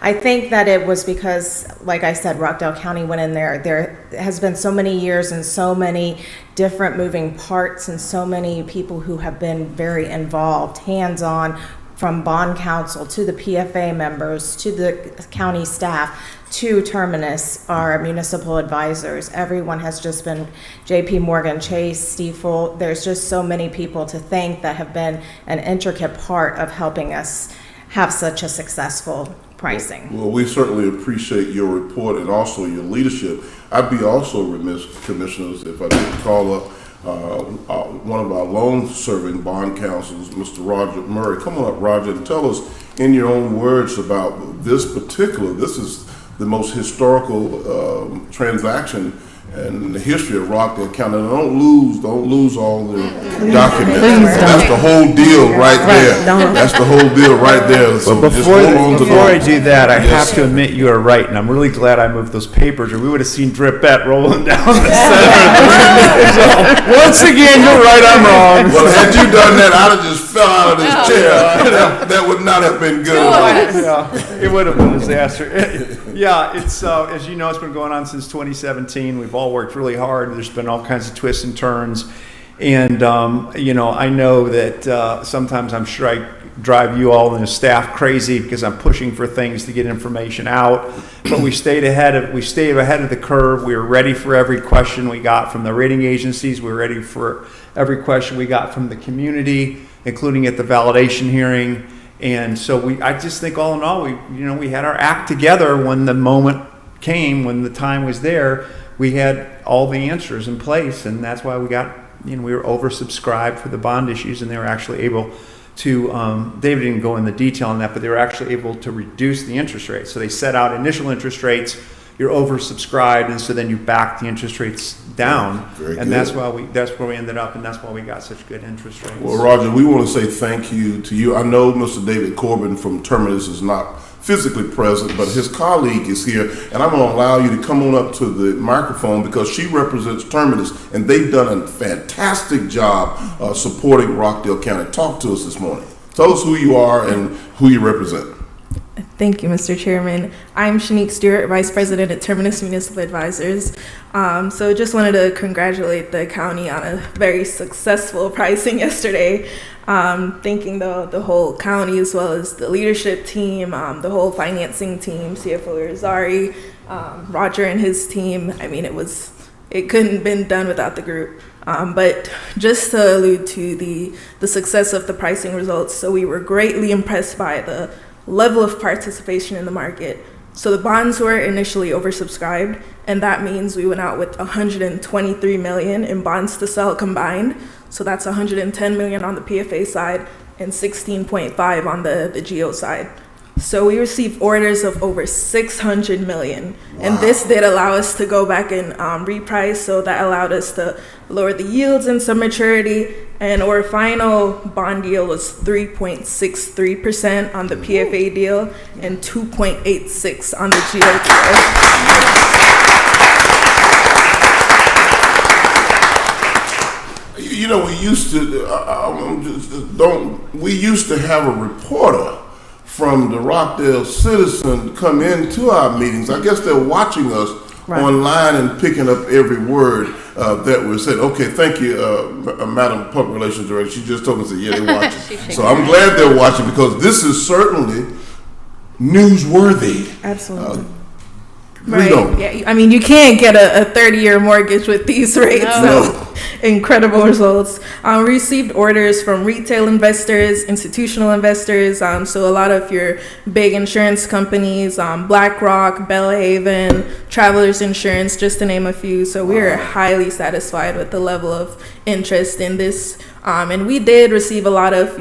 I think that it was because, like I said, Rockdale County went in there. There has been so many years and so many different moving parts and so many people who have been very involved, hands-on, from bond counsel to the PFA members to the county staff to Terminus, our municipal advisors. Everyone has just been, JP Morgan Chase, Stiefel. There's just so many people to thank that have been an intricate part of helping us have such a successful pricing. Well, we certainly appreciate your report and also your leadership. I'd be also remiss, Commissioners, if I didn't call up one of our long-serving bond counsels, Mr. Roger Murray. Come on up, Roger, and tell us in your own words about this is the most historical transaction in the history of Rockdale County. Don't lose all the documents. That's the whole deal right there. That's the whole deal right there. So But just hold on to before I those. do that, I Yes. have to admit you are right, and I'm really glad I moved those papers, or we would have seen Dripette rolling down the center. So, once again, you're right, I'm wrong. Well, had you done that, I'd have just fell out of this chair. That would not have been good. Yeah, it would have been a disaster. Yeah, it's as you know, it's been going on since 2017. We've all worked really hard. There's been all kinds of twists and turns, And, I know that sometimes I'm sure I drive you all and the staff crazy because I'm pushing for things to get information out. But we stayed ahead of the curve. We were ready for every question we got from the rating agencies. We were ready for every question we got from the community, including at the validation hearing. And so I just think all in all, we had our act together when the moment came, when the time was there. We had all the answers in place, and that's why we were oversubscribed for the bond issues, and they were actually able to, David didn't go into detail on that, but they were actually able to reduce the interest rates. So they set out initial interest rates, you're oversubscribed, and so then you back the interest rates down. Very and good. that's where we ended up, and that's why we got such good interest rates. Well, Roger, we want to say thank you to you. I know Mr. David Corbin from Terminus is not physically present, but his colleague is here, and I'm going to allow you to come on up to the microphone because she represents Terminus, and they've done a fantastic job supporting Rockdale County. Talk to us this morning. Tell us who you are and who you represent. Thank you, Mr. Chairman. I'm Shanique Stewart, Vice President at Terminus Municipal Advisors. So just wanted to congratulate the county on a very successful pricing yesterday. Thanking the whole county as well as the leadership team, the whole financing team, CFO Rosari, Roger and his team. I mean, it couldn't have been done without the group. But just to allude to the success of the pricing results, so we were greatly impressed by the level of participation in the market. So the bonds were initially oversubscribed, and that means we went out with $123 million in bonds to sell combined. So that's $110 million on the PFA side and $16.5 on the GO side. So we received orders of over $600 million. Wow. And this did allow us to go back and reprice. So that allowed us to lower the yields in some maturity. And our final bond yield was 3.63% on the PFA deal and 2.86 on the GO deal. We used to have a reporter from the Rockdale Citizen come into our meetings. I guess they're watching us online and picking up every word that was said. Okay, thank you, Madam Public Relations Director. She just told me, yeah, they're watching. So I'm glad they're watching because this is certainly newsworthy. Absolutely. Right. Yeah. I mean, you can't get a 30-year mortgage with these rates. No. So incredible results. We received orders from retail investors, institutional investors. So a lot of your big insurance companies, BlackRock, Bellhaven, Travelers Insurance, just to name a few. So we are highly satisfied with the level of interest in this. And we did receive a lot of,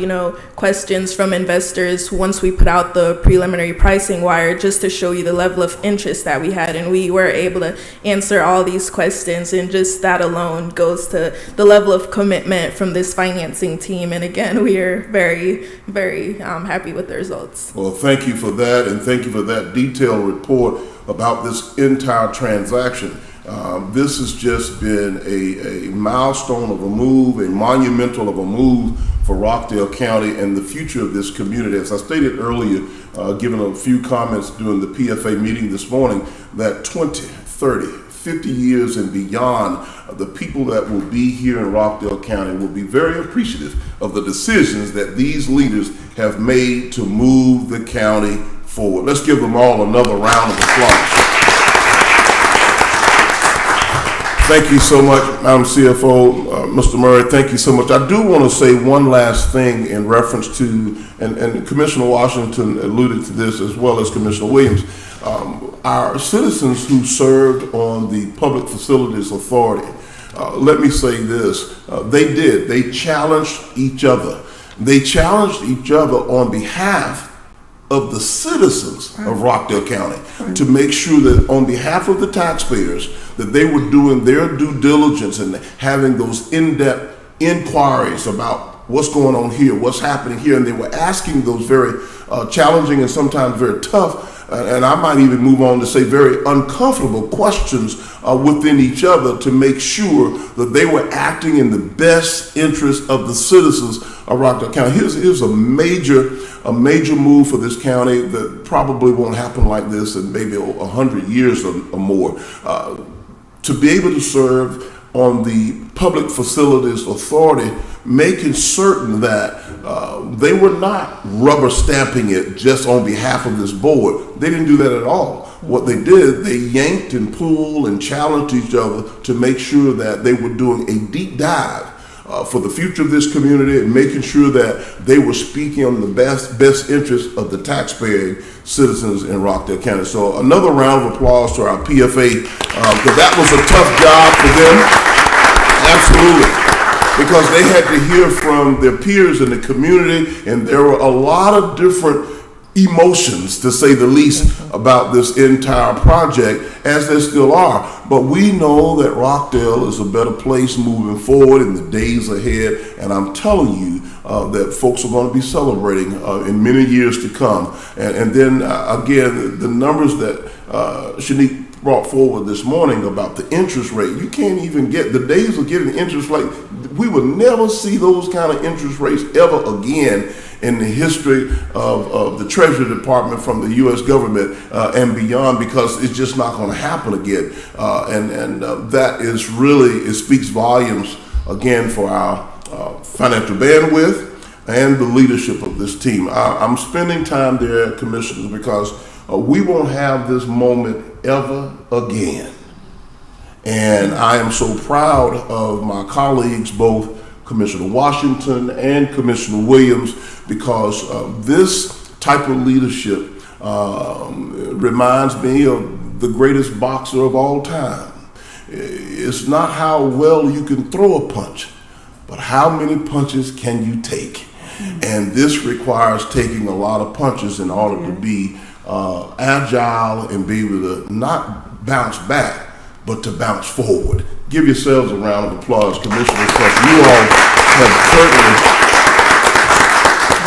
questions from investors once we put out the preliminary pricing wire, just to show you the level of interest that we had. And we were able to answer all these questions. And just that alone goes to the level of commitment from this financing team. And again, we are very, very happy with the results. Well, thank you for that. And thank you for that detailed report about this entire transaction. This has just been a milestone of a move, a monumental of a move for Rockdale County and the future of this community. As I stated earlier, given a few comments during the PFA meeting this morning, that 20, 30, 50 years and beyond, the people that will be here in Rockdale County will be very appreciative of the decisions that these leaders have made to move the county forward. Let's give them all another round of applause. Thank you so much, Madam CFO, Mr. Murray. Thank you so much. I do want to say one last thing in reference to, and Commissioner Washington alluded to this as well as Commissioner Williams, our citizens who served on the Public Facilities Authority. Let me say this, they challenged each other. They challenged each other on behalf of the citizens of Rockdale County to make sure that on behalf of the taxpayers that they were doing their due diligence and having those in-depth inquiries about what's going on here, what's happening here, and they were asking those very challenging and sometimes very tough, and I might even move on to say very uncomfortable questions within each other to make sure that they were acting in the best interest of the citizens of Rockdale County. Here's a major move for this county that probably won't happen like this in maybe 100 years or more. To be able to serve on the Public Facilities Authority, making certain that they were not rubber stamping it just on behalf of this board. They didn't do that at all. What they did, they yanked and pulled and challenged each other to make sure that they were doing a deep dive for the future of this community and making sure that they were speaking on the best interest of the taxpaying citizens in Rockdale County. So another round of applause to our PFA, because that was a tough job for them. Absolutely. Because they had to hear from their peers in the community, and there were a lot of different emotions, to say the least, about this entire project, as there still are. But we know that Rockdale is a better place moving forward in the days ahead, and I'm telling you that folks are going to be celebrating in many years to come. And then again, the numbers that Shanique brought forward this morning about the interest rate, you can't even get the days of getting interest rate. We would never see those kind of interest rates ever again in the history of the Treasury Department from the U.S. government and beyond, because it's just not going to happen again. And that is really, it speaks volumes again for our financial bandwidth and the leadership of this team. I'm spending time there, commissioners, because we won't have this moment ever again. And I am so proud of my colleagues, both Commissioner Washington and Commissioner Williams, because this type of leadership reminds me of the greatest boxer of all time. It's not how well you can throw a punch, but how many punches can you take? And this requires taking a lot of punches in order to be agile and be able to not bounce back, but to bounce forward. Give yourselves a round of applause, Commissioners, because you all have certainly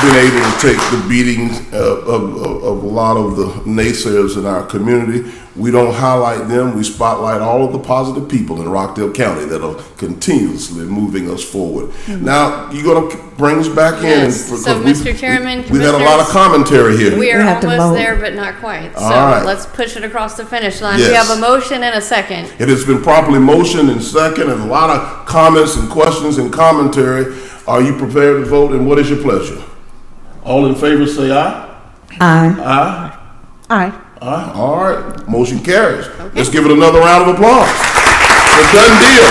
been able to take the beatings of a lot of the naysayers in our community. We don't highlight them, we spotlight all of the positive people in Rockdale County that are continuously moving us forward. Now, you're going to bring us back Yes. in. So, Mr. Chairman, We've had a lot of commentary here. We are almost there, but not quite. So right. let's push it across the finish line. Yes. We have a motion and a second. It has been properly motioned and second, and a lot of comments and questions and commentary. Are you prepared to vote, and what is your pleasure? All in favor say aye. Aye. Aye. Aye. Aye. All right. Motion carries. Okay. Let's give it another round of applause. It's a done deal.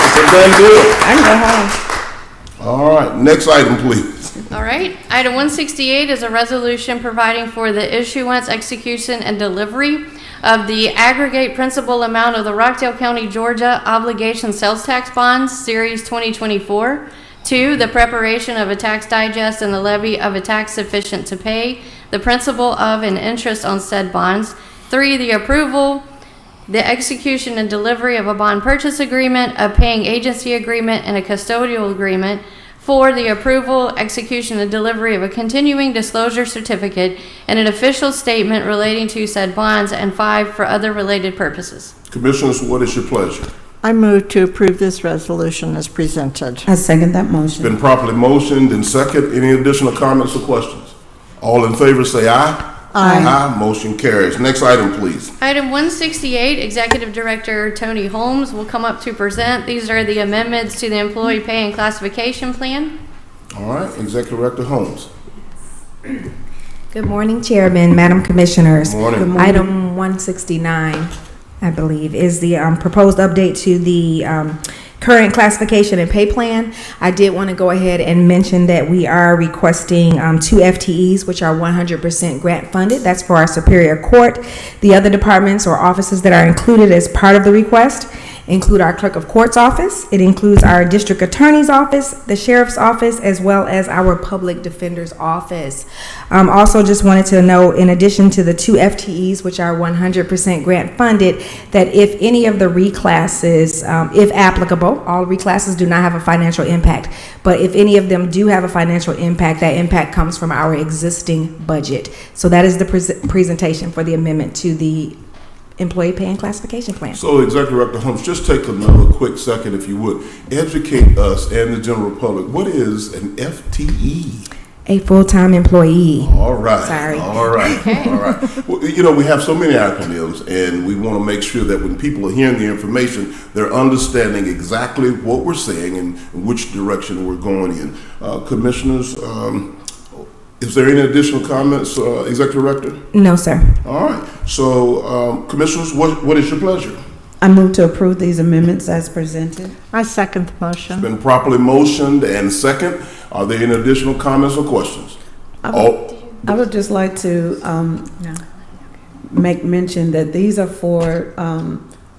It's a done deal. I can go home. All right. Next item, please. All right. Item 168 is a resolution providing for the issuance, execution, and delivery of the aggregate principal amount of the Rockdale County, Georgia obligation sales tax bonds, Series 2024. 2, the preparation of a tax digest and the levy of a tax sufficient to pay the principal of and interest on said bonds. 3, the approval, the execution and delivery of a bond purchase agreement, a paying agency agreement, and a custodial agreement. 4, the approval, execution, and delivery of a continuing disclosure certificate and an official statement relating to said bonds. And 5, for other related purposes. Commissioners, what is your pleasure? I move to approve this resolution as presented. I second that It's motion. been properly motioned and second. Any additional comments or questions? All in favor say aye. Aye. Aye. Motion carries. Next item, please. Item 168, Executive Director Tony Holmes will come up to present. These are the amendments to the Employee Pay and Classification Plan. All right. Executive Director Holmes. Good morning, Chairman, Madam Commissioners. Good morning. Item 169, I believe, is the proposed update to the current classification and pay plan. I did want to go ahead and mention that we are requesting 2 FTEs, which are 100% grant funded. That's for our Superior Court. The other departments or offices that are included as part of the request include our Clerk of Court's office. It includes our District Attorney's office, the Sheriff's office, as well as our Public Defender's office. Also just wanted to know, in addition to the 2 FTEs, which are 100% grant funded, that if any of the reclasses, if applicable, all reclasses do not have a financial impact, but if any of them do have a financial impact, that impact comes from our existing budget. So that is the presentation for the amendment to the Employee Pay and Classification Plan. So, Executive Director Holmes, just take another quick second, if you would. Educate us and the general public. What is an FTE? a full-time employee. All right. Sorry. All right. All right. Well, we have so many acronyms, and we want to make sure that when people are hearing the information, they're understanding exactly what we're saying and which direction we're going in. Commissioners, is there any additional comments, Executive Director? No, sir. All right. So, Commissioners, what is your pleasure? I move to approve these amendments as presented. I second the motion. It's been properly motioned and second. Are there any additional comments or questions? I would just like to make mention that these are for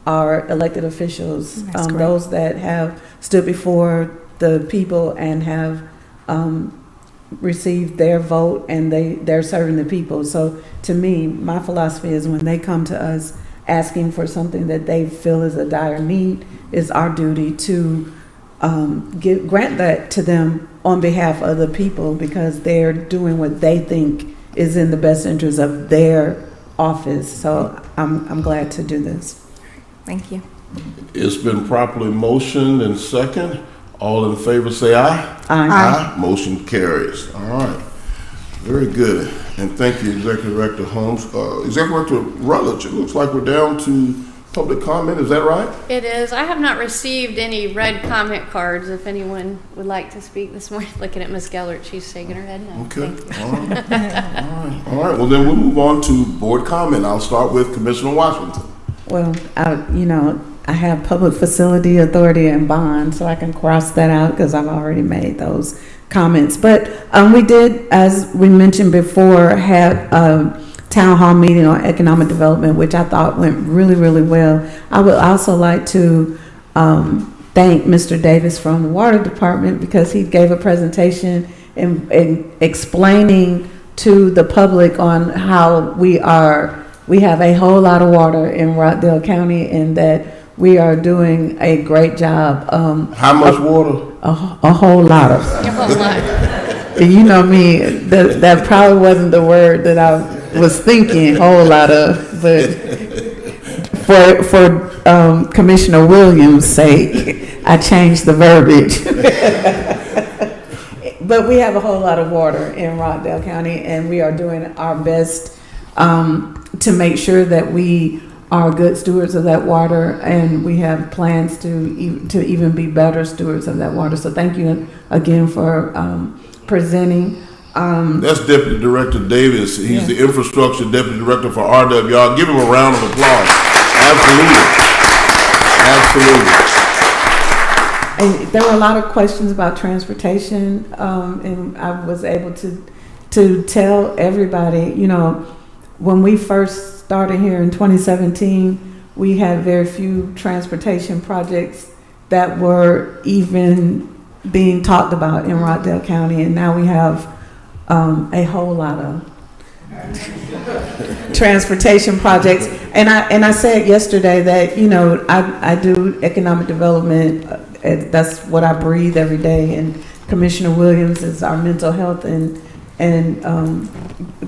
our elected officials, those that have stood before the people and have received their vote, and they're serving the people. So to me, my philosophy is when they come to us asking for something that they feel is a dire need, it's our duty to grant that to them on behalf of the people, because they're doing what they think is in the best interest of their office. So I'm glad to do this. Thank you. It's been properly motioned and second. All in favor say aye. Aye. Motion carries. All right. Very good. And thank you, Executive Director Holmes. Executive Director Rutledge, it looks like we're down to public comment. Is that right? It is. I have not received any red comment cards. If anyone would like to speak this morning, looking at Ms. Gellert, she's shaking her head no. Okay. All right. All right. Well, then we'll move on to board comment. I'll start with Commissioner Washington. Well, I have public facility authority and bond, so I can cross that out because I've already made those comments. But we did, as we mentioned before, have a town hall meeting on economic development, which I thought went really, really well. I would also like to thank Mr. Davis from the water department, because he gave a presentation in explaining to the public on how we have a whole lot of water in Rockdale County, and that we are doing a great job. How much water? A whole lot of. A whole lot. You know me, that probably wasn't the word that I was thinking, whole lot of, but for Commissioner Williams' sake, I changed the verbiage. But we have a whole lot of water in Rockdale County, and we are doing our best to make sure that we are good stewards of that water, and we have plans to even be better stewards of that water. So thank you again for presenting. That's Deputy Director Davis. He's the Infrastructure Deputy Director for RWR. Give him a round of applause. Absolutely. And there were a lot of questions about transportation, and I was able to tell everybody, when we first started here in 2017, we had very few transportation projects that were even being talked about in Rockdale County, and now we have a whole lot of transportation projects. And I said yesterday that I do economic development. That's what I breathe every day. And Commissioner Williams is our mental health and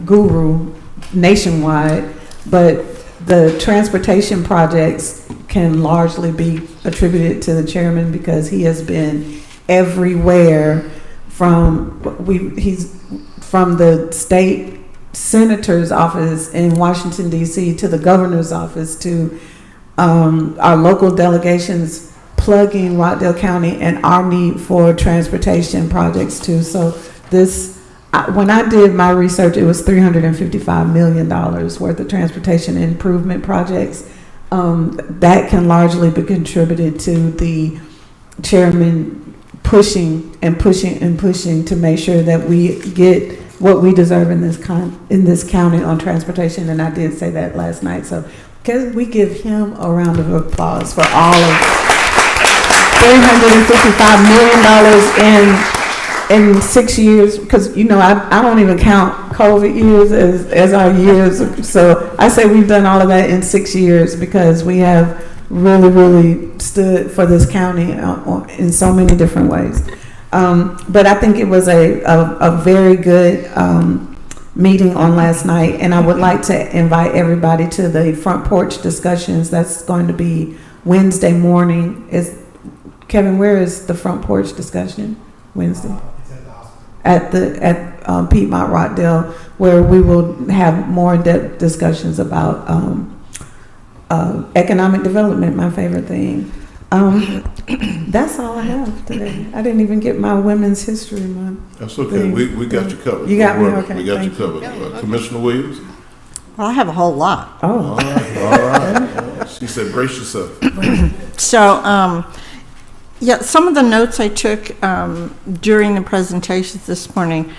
guru nationwide. But the transportation projects can largely be attributed to the chairman, because he has been everywhere he's from the state senator's office in Washington, D.C., to the governor's office, to our local delegations plugging Rockdale County and our need for transportation projects too. So when I did my research, it was $355 million worth of transportation improvement projects. That can largely be contributed to the chairman pushing to make sure that we get what we deserve in this county on transportation. And I did say that last night. So can we give him a round of applause for all of $355 million in 6 years, because I don't even count COVID years as our years. So I say we've done all of that in 6 years, because we have really stood for this county in so many different ways. But I think it was a very good meeting on last night, and I would like to invite everybody to the front porch discussions. That's going to be Wednesday morning. Kevin, where is the front porch discussion Wednesday? at Piedmont Rockdale, where we will have more in-depth discussions about economic development, my favorite thing. That's all I have today. I didn't even get my Women's History Month. That's okay. We got you covered. You got me? Don't worry. Okay. We got you Thank covered. Commissioner Williams? Well, I have a whole lot. Oh. All right. She said, brace yourself. So, yeah, some of the notes I took during the presentations this morning,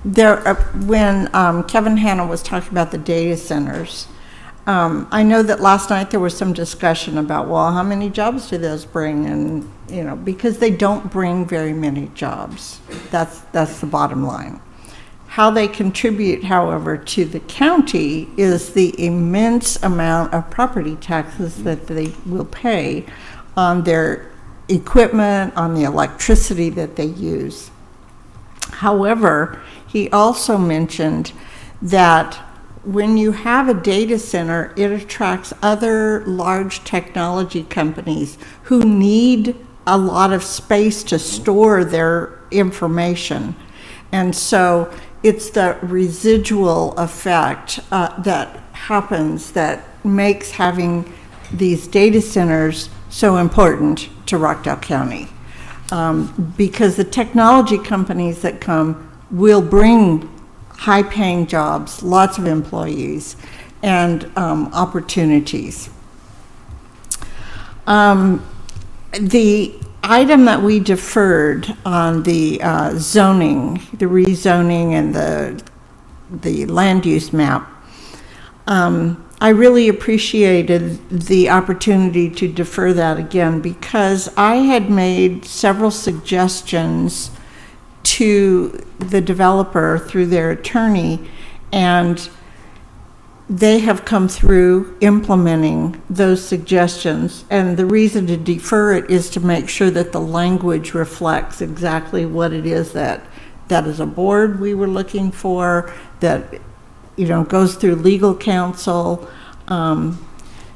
when Kevin Hanna was talking about the data centers, I know that last night there was some discussion about, well, how many jobs do those bring? And, you know, because they don't bring very many jobs. That's the bottom line. How they contribute, however, to the county is the immense amount of property taxes that they will pay on their equipment, on the electricity that they use. However, he also mentioned that when you have a data center, it attracts other large technology companies who need a lot of space to store their information. And so it's the residual effect that happens that makes having these data centers so important to Rockdale County. Because the technology companies that come will bring high-paying jobs, lots of employees, and opportunities. The item that we deferred on the zoning, the rezoning and the land use map, I really appreciated the opportunity to defer that again because I had made several suggestions to the developer through their attorney, and they have come through implementing those suggestions. And the reason to defer it is to make sure that the language reflects exactly what it is that as a board we were looking for, that, you know, goes through legal counsel.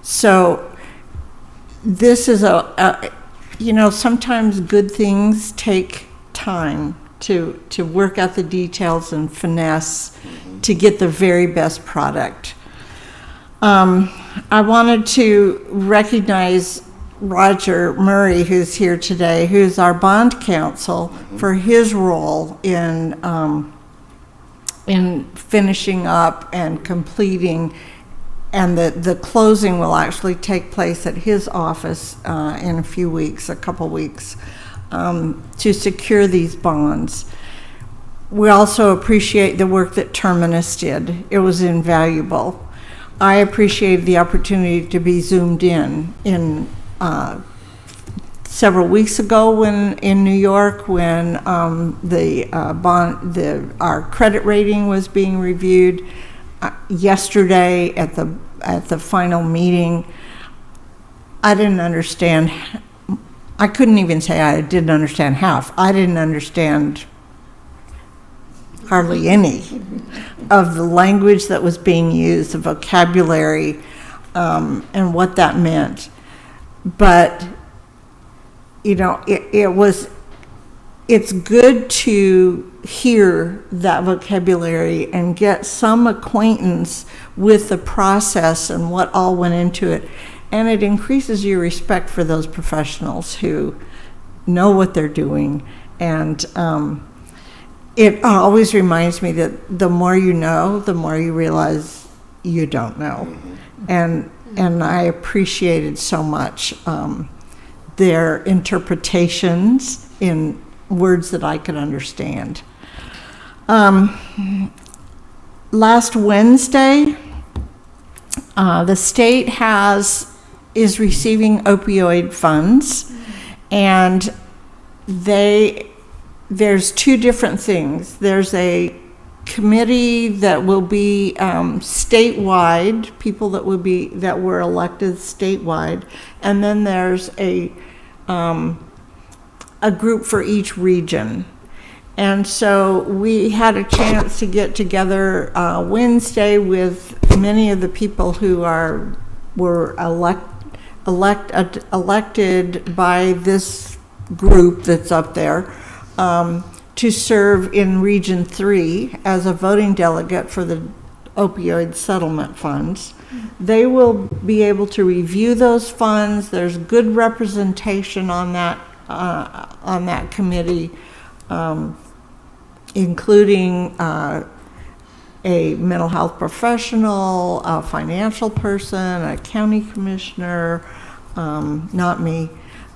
So this is you know, sometimes good things take time to work out the details and finesse to get the very best product. I wanted to recognize Roger Murray, who's here today, who's our bond counsel, for his role in finishing up and completing, and the closing will actually take place at his office in a few weeks, a couple weeks, to secure these bonds. We also appreciate the work that Terminus did. It was invaluable. I appreciated the opportunity to be zoomed in several weeks ago when in New York when our credit rating was being reviewed. Yesterday at the final meeting, I didn't understand. I couldn't even say I didn't understand half. I didn't understand hardly any of the language that was being used, the vocabulary, and what that meant. But, you know, it's good to hear that vocabulary and get some acquaintance with the process and what all went into it. And it increases your respect for those professionals who know what they're doing. And it always reminds me that the more you know, the more you realize you don't know. And I appreciated so much their interpretations in words that I could understand. Last Wednesday, the state is receiving opioid funds, and there's two different things. There's a committee that will be statewide, people that were elected statewide, and then there's a group for each region. And so we had a chance to get together Wednesday with many of the people who were elected by this group that's up there, to serve in Region 3 as a voting delegate for the opioid settlement funds. They will be able to review those funds. There's good representation on that committee, including a mental health professional, a financial person, a county commissioner, not me,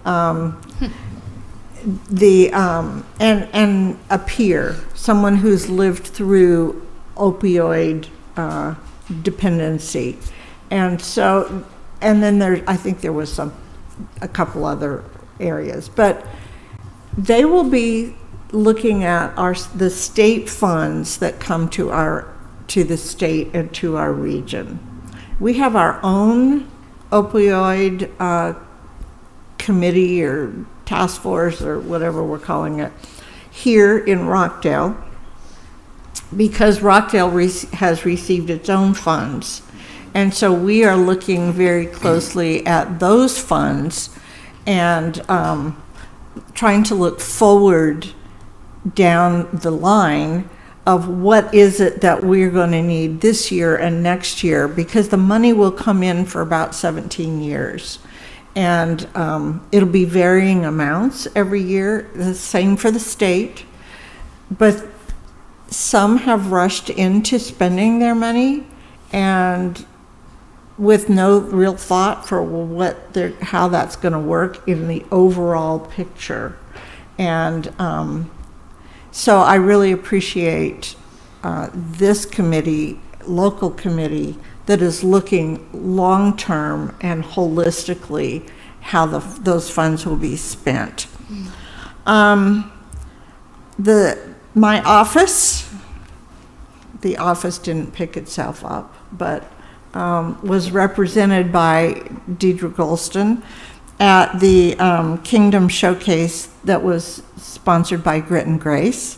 and a peer, someone who's lived through opioid dependency. And so, and then I think there was a couple other areas, but they will be looking at the state funds that come to the state and to our region. We have our own opioid committee or task force or whatever we're calling it here in Rockdale, because Rockdale has received its own funds. And so we are looking very closely at those funds and trying to look forward down the line of what is it that we're going to need this year and next year, because the money will come in for about 17 years. And it'll be varying amounts every year, the same for the state. But some have rushed into spending their money and with no real thought for how that's going to work in the overall picture. And so I really appreciate this committee, local committee, that is looking long-term and holistically how those funds will be spent. My office, the office didn't pick itself up, but was represented by Deidre Golston at the Kingdom Showcase that was sponsored by Grit and Grace.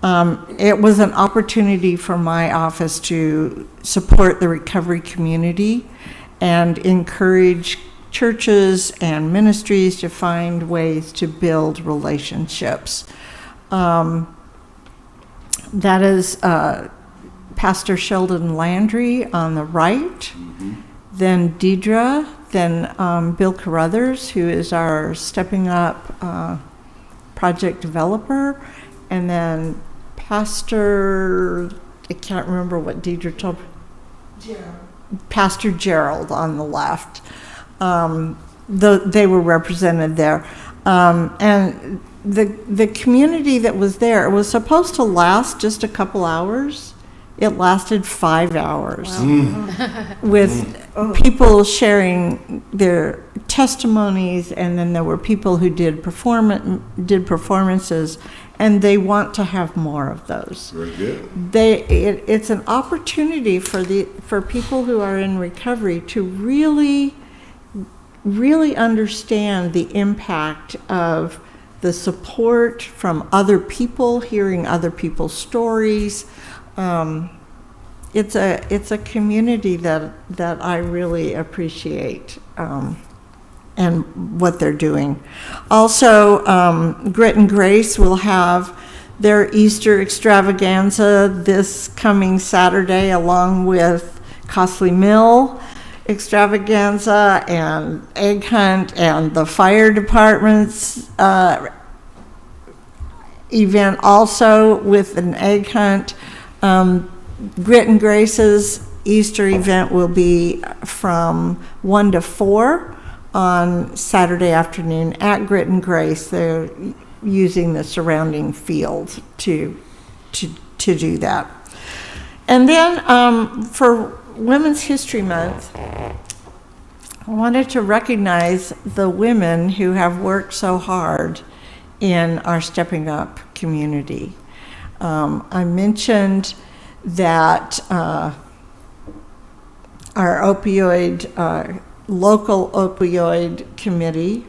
It was an opportunity for my office to support the recovery community and encourage churches and ministries to find ways to build relationships. That is Pastor Sheldon Landry on the right, then Deidre, then Bill Carruthers, who is our Stepping Up project developer, and then Pastor, I can't remember what Deidre told me. Pastor Gerald on the left. They were represented there. And the community that was there, it was supposed to last just a couple hours. It lasted 5 hours. Wow. With people sharing their testimonies, and then there were people who did performances, and they want to have more of those. Very good. It's an opportunity for people who are in recovery to really understand the impact of the support from other people, hearing other people's stories. It's a community that I really appreciate, and what they're doing. Also, Grit and Grace will have their Easter extravaganza this coming Saturday, along with Costly Mill extravaganza and egg hunt and the fire department's event also with an egg hunt. Grit and Grace's Easter event will be from 1 to 4 on Saturday afternoon at Grit and Grace. They're using the surrounding field to do that. And then for Women's History Month, I wanted to recognize the women who have worked so hard in our Stepping Up community. I mentioned that our local opioid committee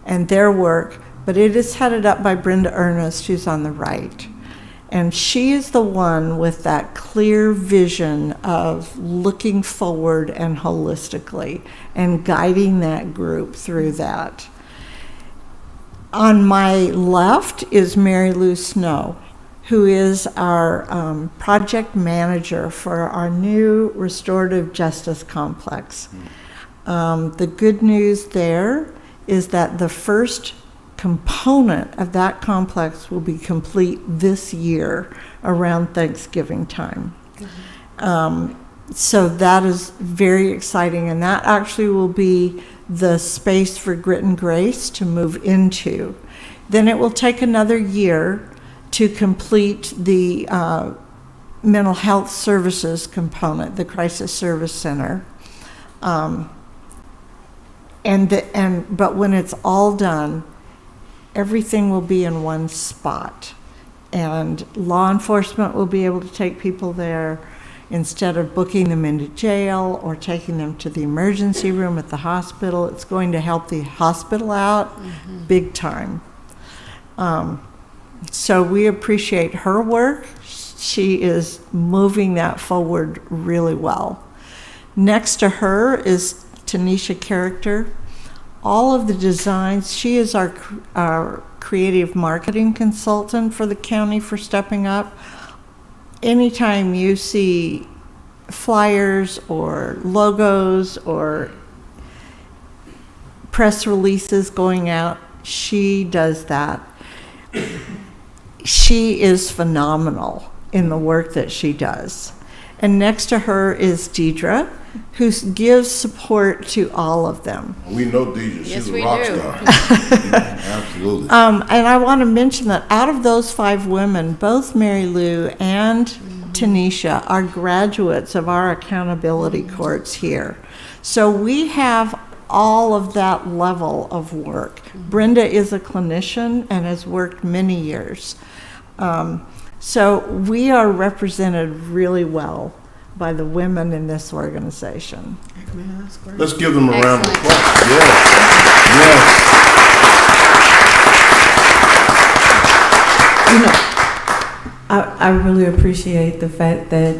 and their work, but it is headed up by Brenda Ernest, who's on the right. And she is the one with that clear vision of looking forward and holistically and guiding that group through that. On my left is Mary Lou Snow, who is our project manager for our new restorative justice complex. The good news there is that the first component of that complex will be complete this year around Thanksgiving time. So that is very exciting, and that actually will be the space for Grit and Grace to move into. Then it will take another year to complete the mental health services component, the crisis service center. But when it's all done, everything will be in one spot, and law enforcement will be able to take people there instead of booking them into jail or taking them to the emergency room at the hospital. It's going to help the hospital out big time. So we appreciate her work. She is moving that forward really well. Next to her is Tanisha Character. All of the designs, she is our creative marketing consultant for the county for Stepping Up. Anytime you see flyers or logos or press releases going out, she does that. She is phenomenal in the work that she does. And next to her is Deidre, who gives support to all of them. We know Deidre. She's a rock star. Absolutely. And I want to mention that out of those 5 women, both Mary Lou and Tanisha are graduates of our accountability courts here. So we have all of that level of work. Brenda is a clinician and has worked many years. So we are represented really well by the women in this organization. Let's give them a round of applause. Yes. You know, I really appreciate the fact that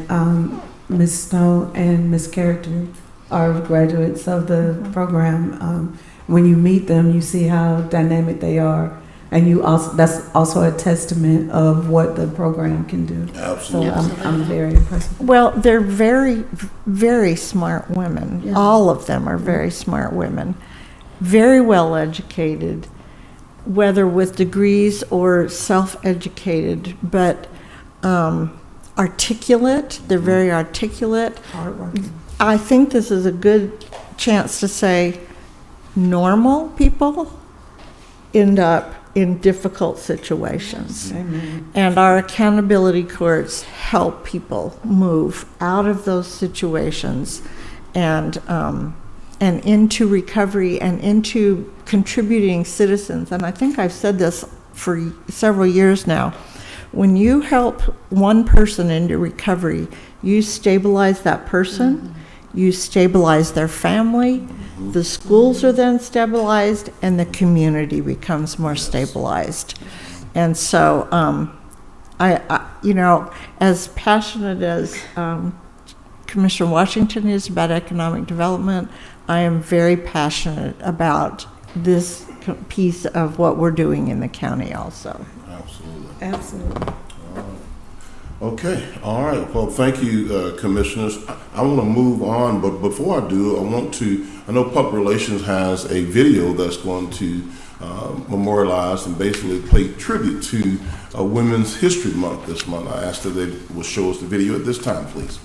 Ms. Snow and Ms. Character are graduates of the program. When you meet them, you see how dynamic they are. And that's also a testament of what the program can do. Absolutely. So I'm very impressed. Well, they're very, very smart women. Yeah. All of them are very smart women. Very well educated, whether with degrees or self-educated, but articulate. They're very articulate. Hardworking. I think this is a good chance to say normal people end up in difficult situations. Amen. And our accountability courts help people move out of those situations and into recovery and into contributing citizens. And I think I've said this for several years now. When you help one person into recovery, you stabilize that person, you stabilize their family, the schools are then stabilized, and the community becomes more stabilized. And so, I as passionate as Commissioner Washington is about economic development, I am very passionate about this piece of what we're doing in the county also. Absolutely. Absolutely. Okay, all right. Well, thank you, commissioners. I want to move on, but before I do, I know Public Relations has a video that's going to memorialize and basically pay tribute to Women's History Month this month. I asked if they will show us the video at this time, please.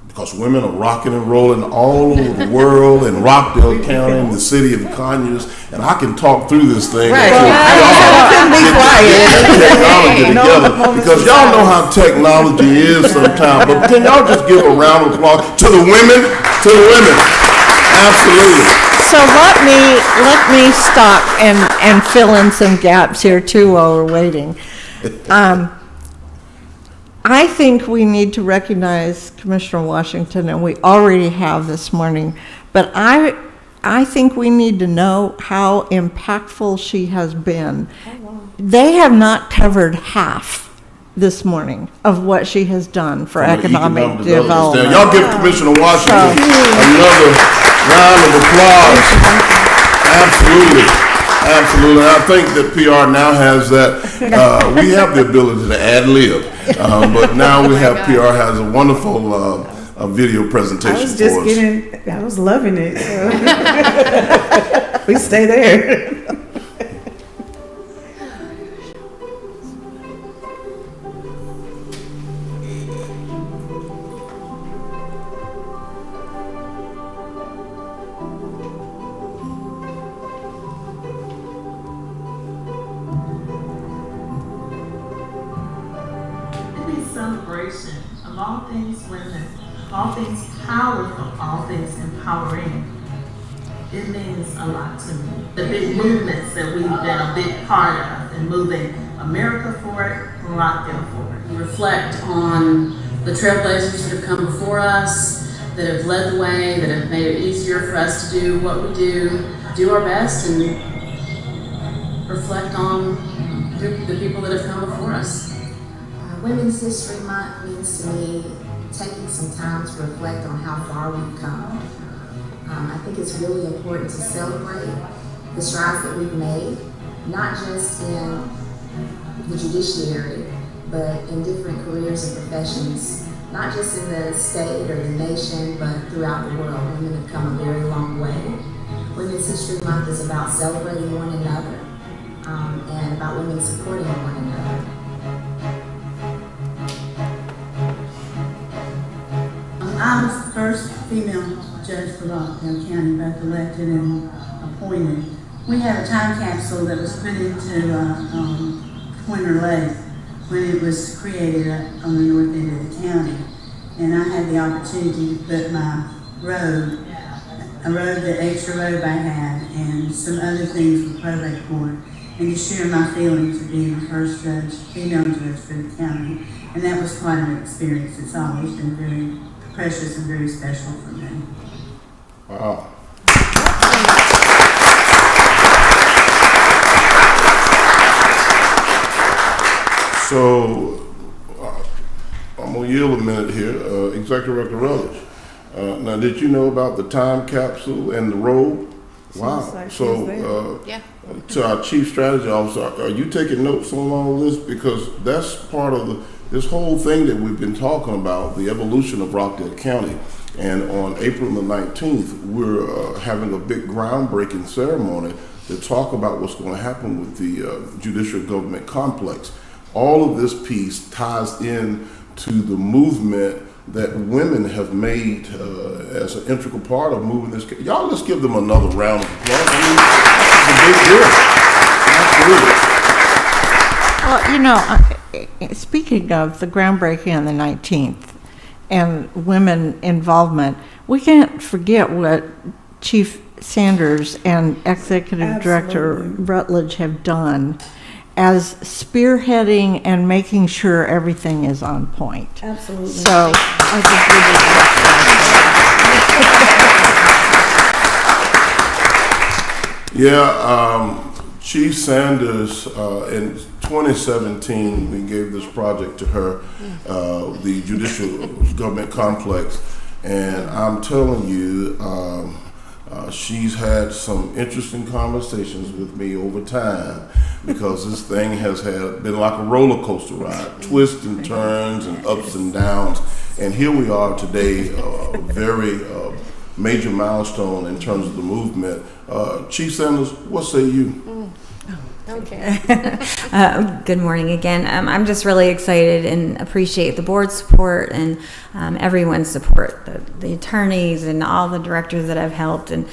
Because women are rocking and rolling all over the world in Rockdale County and the city of Conyers, and I can talk through this thing until technology together, because y'all know how technology is sometimes. But can y'all just give a round of applause to the women? To the women, absolutely. So let me stop and fill in some gaps here too while we're waiting. I think we need to recognize Commissioner Washington, and we already have this morning, but I think we need to know how impactful she has been. They have not covered half this morning of what she has done for From the economic stand. development. Y'all give Commissioner Washington another round of applause. Absolutely. Absolutely. I think that PR now has that. We have the ability to ad lib, but now we have PR has a wonderful video presentation I was just for us. I was loving it. So. We stay there. Celebration of all things women, all things powerful, all things empowering. It means a lot to me. The big movements that we've been a big part of in moving America forward, Rockdale forward. We reflect on the trailblazers that have come before us, that have led the way, that have made it easier for us to do what we do our best, and reflect on the people that have come before us. Women's History Month means to me taking some time to reflect on how far we've come. I think it's really important to celebrate the strides that we've made, not just in the judiciary, but in different careers and professions, not just in the state or the nation, but throughout the world. Women have come a very long way. Women's History Month is about celebrating one another and about women supporting one another. I was the first female judge for Rockdale County, both elected and appointed. We had a time capsule that was put into Pointer Lake when it was created on the north end of the county. And I had the opportunity to put my road, the extra robe I had, and some other things for probate court, and to share my feelings of being the first judge, female judge for the county. And that was quite an experience. It's always been very precious and very special for me. Wow. So, I'm going to yield a minute here. Executive Director Rutledge. Now, did you know about the time capsule and the robe? Wow. Like So, to our Chief Strategy Officer, are you taking notes on all this? Because that's part of this whole thing that we've been talking about, the evolution of Rockdale County. And on April the 19th, we're having a big groundbreaking ceremony to talk about what's going to happen with the judicial government complex. All of this piece ties in to the movement that women have made as an integral part of moving this. Y'all, let's give them another round of applause. I mean, it's a big deal. Absolutely. Well, speaking of the groundbreaking on the 19th and women involvement, we can't forget what Chief Sanders and Executive Director Rutledge have done as spearheading and making sure everything is on point. Absolutely. So I just Chief Sanders, in 2017, we gave this project to her, the judicial government complex, and I'm telling you, she's had some interesting conversations with me over time, because this thing has been like a roller coaster ride, twists and turns and ups and downs. And here we are today, a very major milestone in terms of the movement. Chief Sanders, what say you? Okay. Good morning again. I'm just really excited and appreciate the board's support and everyone's support, the attorneys and all the directors that have helped, and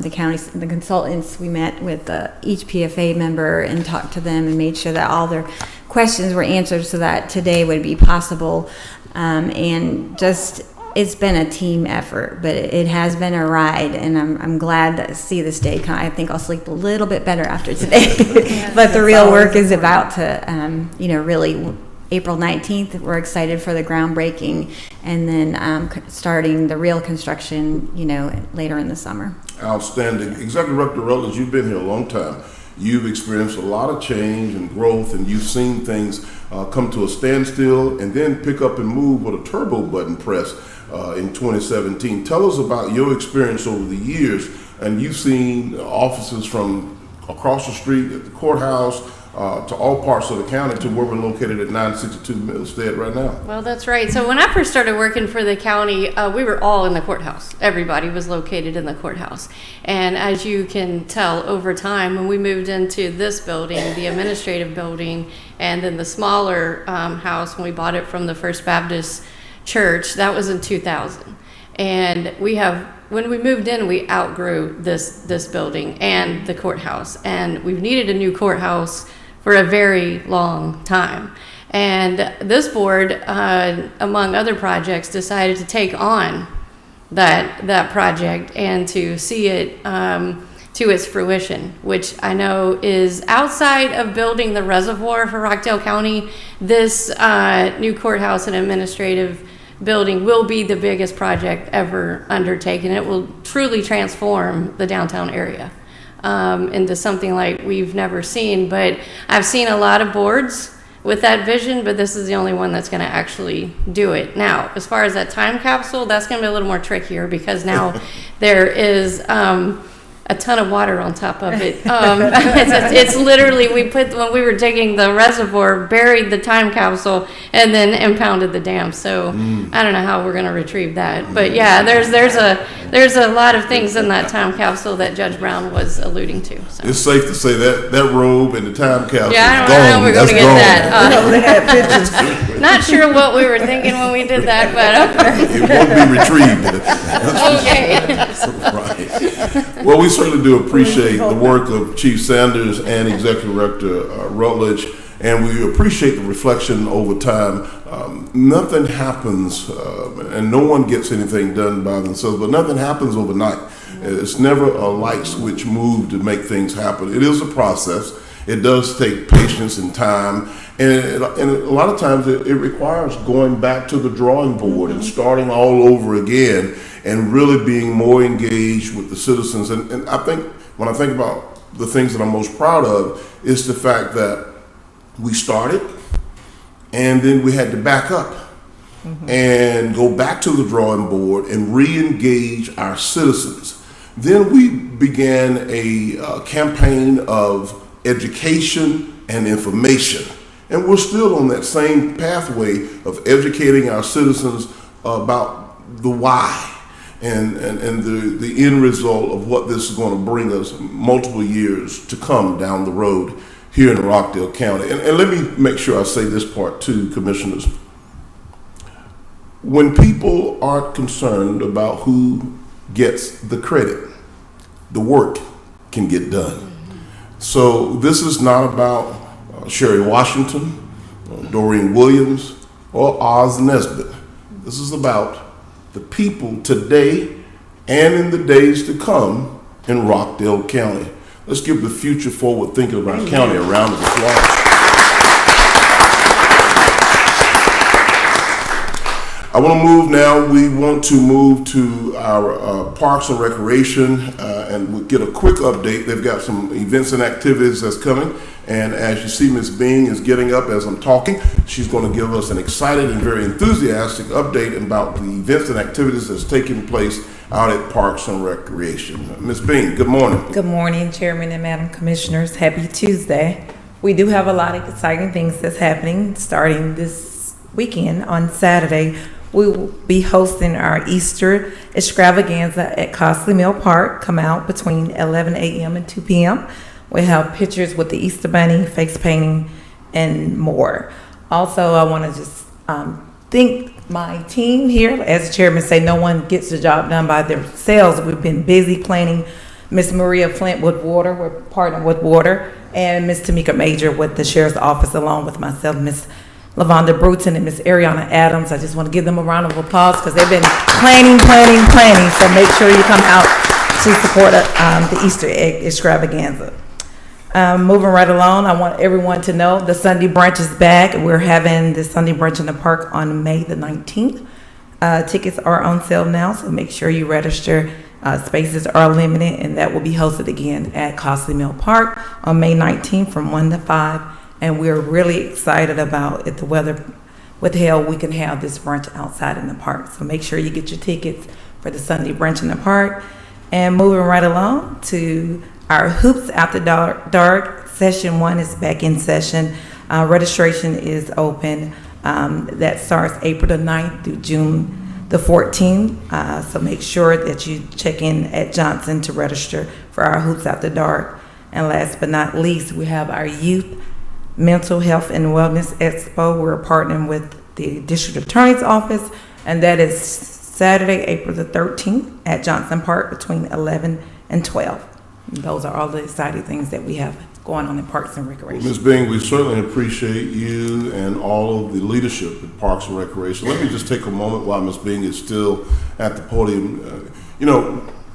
the county, the consultants. We met with each PFA member and talked to them and made sure that all their questions were answered so that today would be possible. And just, it's been a team effort, but it has been a ride, and I'm glad to see this day. I think I'll sleep a little bit better after today. But the real work is about to, really April 19th. We're excited for the groundbreaking, and then starting the real construction, later in the summer. Outstanding. Executive Director Rutledge, you've been here a long time. You've experienced a lot of change and growth, and you've seen things come to a standstill and then pick up and move with a turbo button press in 2017. Tell us about your experience over the years, and you've seen offices from across the street at the courthouse to all parts of the county to where we're located at 962 Millstead right now. Well, that's right. So when I first started working for the county, we were all in the courthouse. Everybody was located in the courthouse. And as you can tell over time, when we moved into this building, the administrative building, and then the smaller house when we bought it from the First Baptist Church, that was in 2000. And when we moved in, we outgrew this building and the courthouse. And we've needed a new courthouse for a very long time. And this board, among other projects, decided to take on that project and to see it to its fruition, which I know is outside of building the reservoir for Rockdale County. This new courthouse and administrative building will be the biggest project ever undertaken. It will truly transform the downtown area into something like we've never seen. But I've seen a lot of boards with that vision, but this is the only one that's going to actually do it. Now, as far as that time capsule, that's going to be a little more trickier because now there is a ton of water on top of it. It's literally, when we were digging the reservoir, buried the time capsule and then impounded the dam. So I don't know how we're going to retrieve that. But yeah, there's a lot of things in that time capsule that Judge Brown was alluding to. So. It's safe to say that robe and the time capsule is gone. I don't know how we're going to get that. They had pictures. Not sure what we were thinking when we did that, but It won't be retrieved. okay. Right. Well, we certainly do appreciate the work of Chief Sanders and Executive Director Rutledge, and we appreciate the reflection over time. Nothing happens, and no one gets anything done by themselves, but nothing happens overnight. It's never a light switch move to make things happen. It is a process. It does take patience and time, and a lot of times it requires going back to the drawing board and starting all over again and really being more engaged with the citizens. And I think when I think about the things that I'm most proud of is the fact that we started and then we had to back up and go back to the drawing board and re-engage our citizens. Then we began a campaign of education and information. And we're still on that same pathway of educating our citizens about the why and the end result of what this is going to bring us multiple years to come down the road here in Rockdale County. And let me make sure I say this part too, Commissioners. When people aren't concerned about who gets the credit, the work can get done. So this is not about Sherry Washington, Doreen Williams, or Oz Nesbitt. This is about the people today and in the days to come in Rockdale County. Let's give the future forward thinking of our county a round of applause. I want to move now. We want to move to our Parks and Recreation and we'll get a quick update. They've got some events and activities that's coming. And as you see, Ms. Bing is getting up as I'm talking. She's going to give us an excited and very enthusiastic update about the events and activities that's taking place out at Parks and Recreation. Ms. Bing, good morning. Good morning, Chairman and Madam Commissioners. Happy Tuesday. We do have a lot of exciting things that's happening starting this weekend on Saturday. We will be hosting our Easter extravaganza at Costley Mill Park. Come out between 11 a.m. and 2 p.m. We have pictures with the Easter Bunny, face painting, and more. Also, I want to just thank my team here. As the chairman say, no one gets the job done by themselves. We've been busy planning. Miss Maria Flint with Water, we're partnering with Water, and Miss Tamika Major with the Sheriff's Office, along with myself, Miss LaVonda Bruton and Miss Ariana Adams. I just want to give them a round of applause because they've been planning. So make sure you come out to support the Easter egg extravaganza. Moving right along, I want everyone to know the Sunday brunch is back. We're having the Sunday brunch in the park on May the 19th. Tickets are on sale now, so make sure you register Spaces are limited, and that will be hosted again at Costley Mill Park on May 19th from 1 to 5. And we're really excited about, if the weather withheld, we can have this brunch outside in the park. So make sure you get your tickets for the Sunday brunch in the park. And moving right along to our Hoops After Dark, Session 1 is back in session. Registration is open. That starts April the 9th through June the 14th. So make sure that you check in at Johnson to register for our Hoops After Dark. And last but not least, we have our Youth Mental Health and Wellness Expo. We're partnering with the District Attorney's Office, and that is Saturday, April the 13th at Johnson Park between 11 and 12. And those are all the exciting things that we have going on in Parks and Recreation. Well, Ms. Bing, we certainly appreciate you and all of the leadership at Parks and Recreation. Let me just take a moment while Ms. Bing is still at the podium.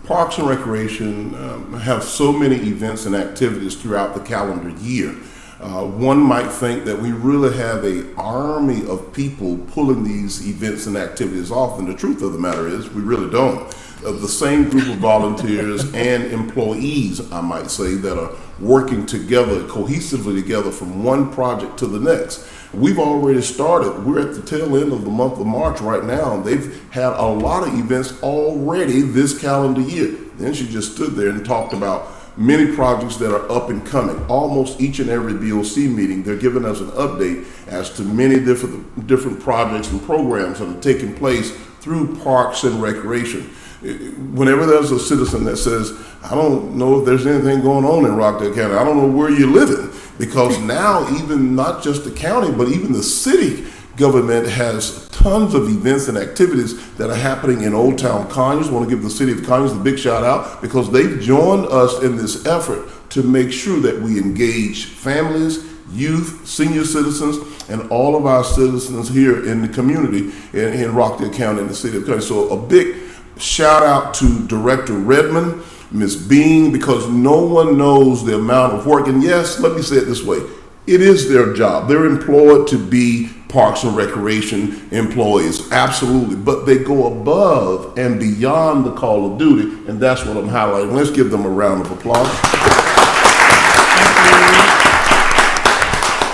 Parks and Recreation have so many events and activities throughout the calendar year. One might think that we really have an army of people pulling these events and activities off, and the truth of the matter is we really don't. The same group of volunteers and employees, I might say, that are working together, cohesively together from one project to the next. We've already started. We're at the tail end of the month of March right now. They've had a lot of events already this calendar year. Then she just stood there and talked about many projects that are up and coming. Almost each and every BOC meeting, they're giving us an update as to many different projects and programs that are taking place through Parks and Recreation. Whenever there's a citizen that says, I don't know if there's anything going on in Rockdale County, I don't know where you're living, because now even not just the county, but even the city government has tons of events and activities that are happening in Old Town Conyers. I want to give the city of Conyers a big shout out because they've joined us in this effort to make sure that we engage families, youth, senior citizens, and all of our citizens here in the community in Rockdale County and the city of Conyers. So a big shout out to Director Redmond, Ms. Bean, because no one knows the amount of work. And yes, let me say it this way. It is their job. They're employed to be Parks and Recreation employees, absolutely. But they go above and beyond the call of duty, and that's what I'm highlighting. Let's give them a round of applause.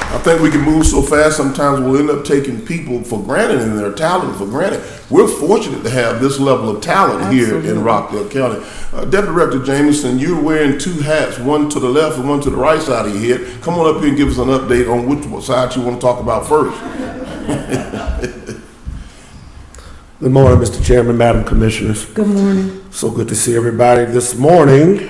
I think we can move so fast, sometimes we'll end up taking people for granted and their talent for granted. We're fortunate to have this level of talent here in Rockdale County. Deputy Director Jameson, you're wearing two hats, one to the left and one to the right side of your head. Come on up here and give us an update on which side you want to talk about first. Good morning, Mr. Chairman, Madam Commissioners. Good morning. So good to see everybody this morning.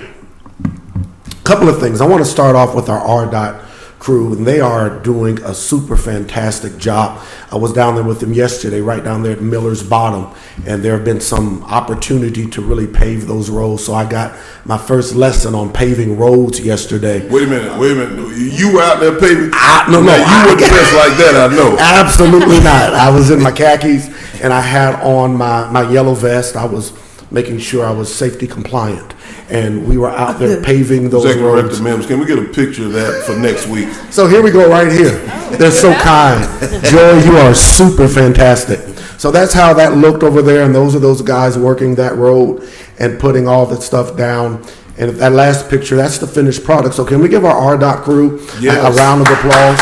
A couple of things. I want to start off with our RDOT crew, and they are doing a super fantastic job. I was down there with them yesterday, right down there at Miller's Bottom, and there have been some opportunity to really pave those roads. So I got my first lesson on paving roads yesterday. Wait a minute. You were out there paving? No, you wouldn't dress like that, I know. Absolutely not. I was in my khakis, and I had on my yellow vest. I was making sure I was safety compliant. And we were out there paving those roads. Mims, can we get a picture of that for next week? So here we go right here. They're so kind. Joy, you are super fantastic. So that's how that looked over there, and those are those guys working that road and putting all the stuff down. And that last picture, that's the finished product. So can we give our RDOT crew a round of applause?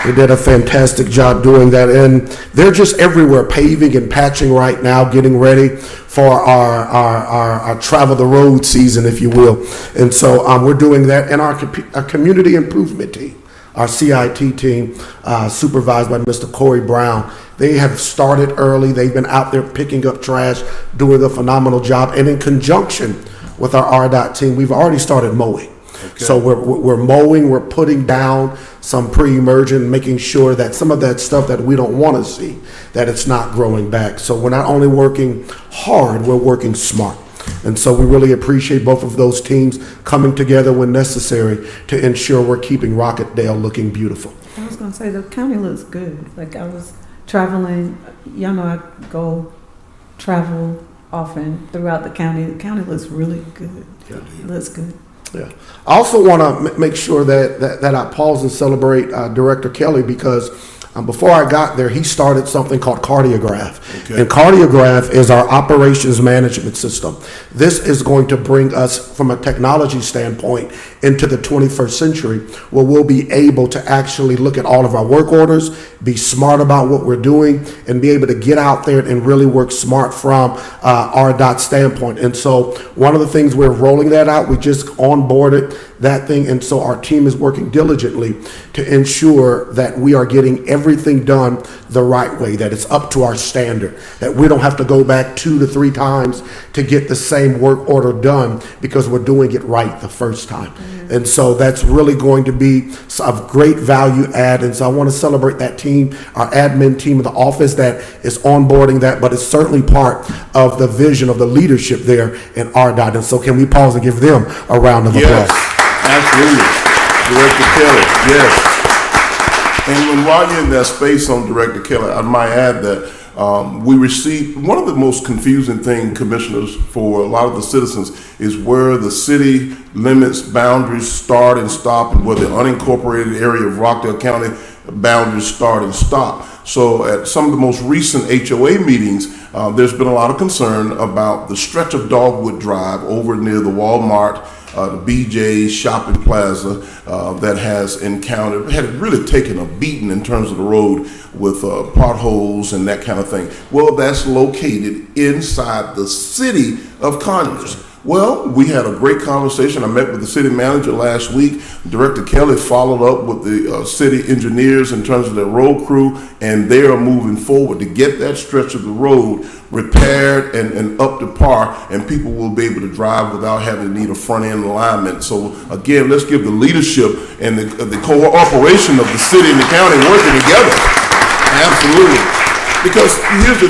They did a fantastic job doing that, and they're just everywhere, paving and patching right now, getting ready for our travel the road season, if you will. And so we're doing that, and our community improvement team, our CIT team, supervised by Mr. Corey Brown, they have started early. They've been out there picking up trash, doing a phenomenal job, and in conjunction with our RDOT team, we've already started mowing. Okay. So we're mowing, we're putting down some pre-emergent, making sure that some of that stuff that we don't want to see, that it's not growing back. So we're not only working hard, we're working smart. And so we really appreciate both of those teams coming together when necessary to ensure we're keeping Rockdale looking beautiful. I was going to say, the county looks good. Like, I was traveling, y'all know I go travel often throughout the county. The county looks really good. Yeah, it looks good. Yeah. I also want to make sure that I pause and celebrate Director Kelly, because Before I got there, he started something called Cardiograph. Okay. And Cardiograph is our operations management system. This is going to bring us, from a technology standpoint, into the 21st century, where we'll be able to actually look at all of our work orders, be smart about what we're doing, and be able to get out there and really work smart from our RDOT standpoint. And so one of the things, we're rolling that out. We just onboarded that thing, and so our team is working diligently to ensure that we are getting everything done the right way, that it's up to our standard, that we don't have to go back 2 to 3 times to get the same work order done because we're doing it right the first time. And so that's really going to be of great value add. And so I want to celebrate that team, our admin team in the office that is onboarding that, but it's certainly part of the vision of the leadership there in RDOT. And so can we pause and give them a round of applause? Absolutely. Director Kelly, yes. And while you're in that space on Director Kelly, I might add that we received, one of the most confusing thing, commissioners, for a lot of the citizens is where the city limits boundaries start and stop, and where the unincorporated area of Rockdale County boundaries start and stop. So at some of the most recent HOA meetings, there's been a lot of concern about the stretch of Dogwood Drive over near the Walmart, the BJ's shopping plaza, that had really taken a beating in terms of the road with potholes and that kind of thing. Well, that's located inside the city of Conyers. Well, we had a great conversation. I met with the city manager last week. Director Kelly followed up with the city engineers in terms of their road crew, and they are moving forward to get that stretch of the road repaired and up to par, and people will be able to drive without having to need a front end alignment. So again, let's give the leadership and the cooperation of the city and the county working together. Absolutely. Because here's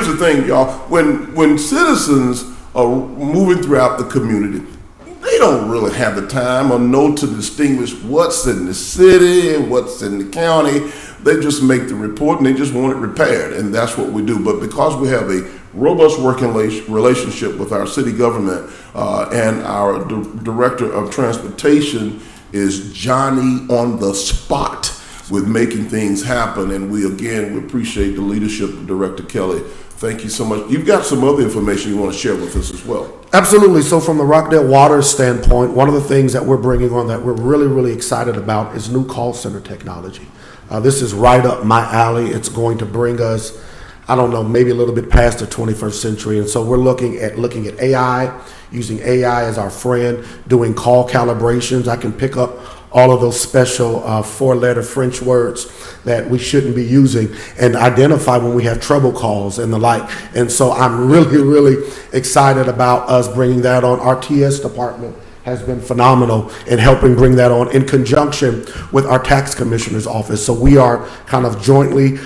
the thing, y'all. When citizens are moving throughout the community, they don't really have the time or know to distinguish what's in the city and what's in the county. They just make the report and they just want it repaired, and that's what we do. But because we have a robust working relationship with our city government, and our director of transportation is Johnny on the spot with making things happen, and we appreciate the leadership of Director Kelly. Thank you so much. You've got some other information you want to share with us as well. Absolutely. So from the Rockdale Water standpoint, one of the things that we're bringing on that we're really, really excited about is new call center technology. This is right up my alley. It's going to bring us, I don't know, maybe a little bit past the 21st century. And so we're looking at AI, using AI as our friend, doing call calibrations. I can pick up all of those special 4-letter French words that we shouldn't be using and identify when we have trouble calls and the like. And so I'm really, really excited about us bringing that on. Our TS department has been phenomenal in helping bring that on in conjunction with our tax commissioner's office. So we are kind of jointly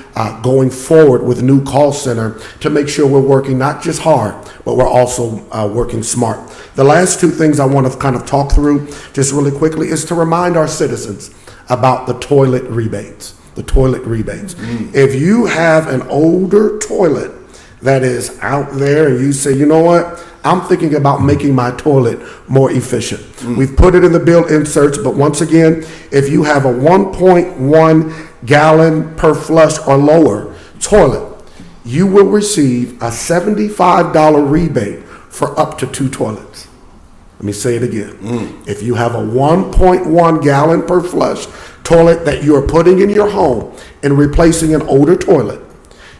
going forward with new call center to make sure we're working not just hard, but we're also working smart. The last 2 things I want to kind of talk through just really quickly is to remind our citizens about the toilet rebates. The toilet rebates. If you have an older toilet that is out there and you say, you know what, I'm thinking about making my toilet more efficient. We've put it in the bill inserts, but once again, if you have a 1.1 gallon per flush or lower toilet, you will receive a $75 rebate for up to 2 toilets. Let me say it again. If you have a 1.1 gallon per flush toilet that you are putting in your home and replacing an older toilet,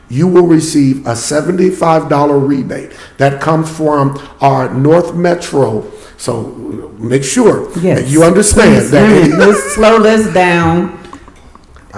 you will receive a $75 rebate. That comes from our North Metro. So make sure that you understand that. Let's slow this down.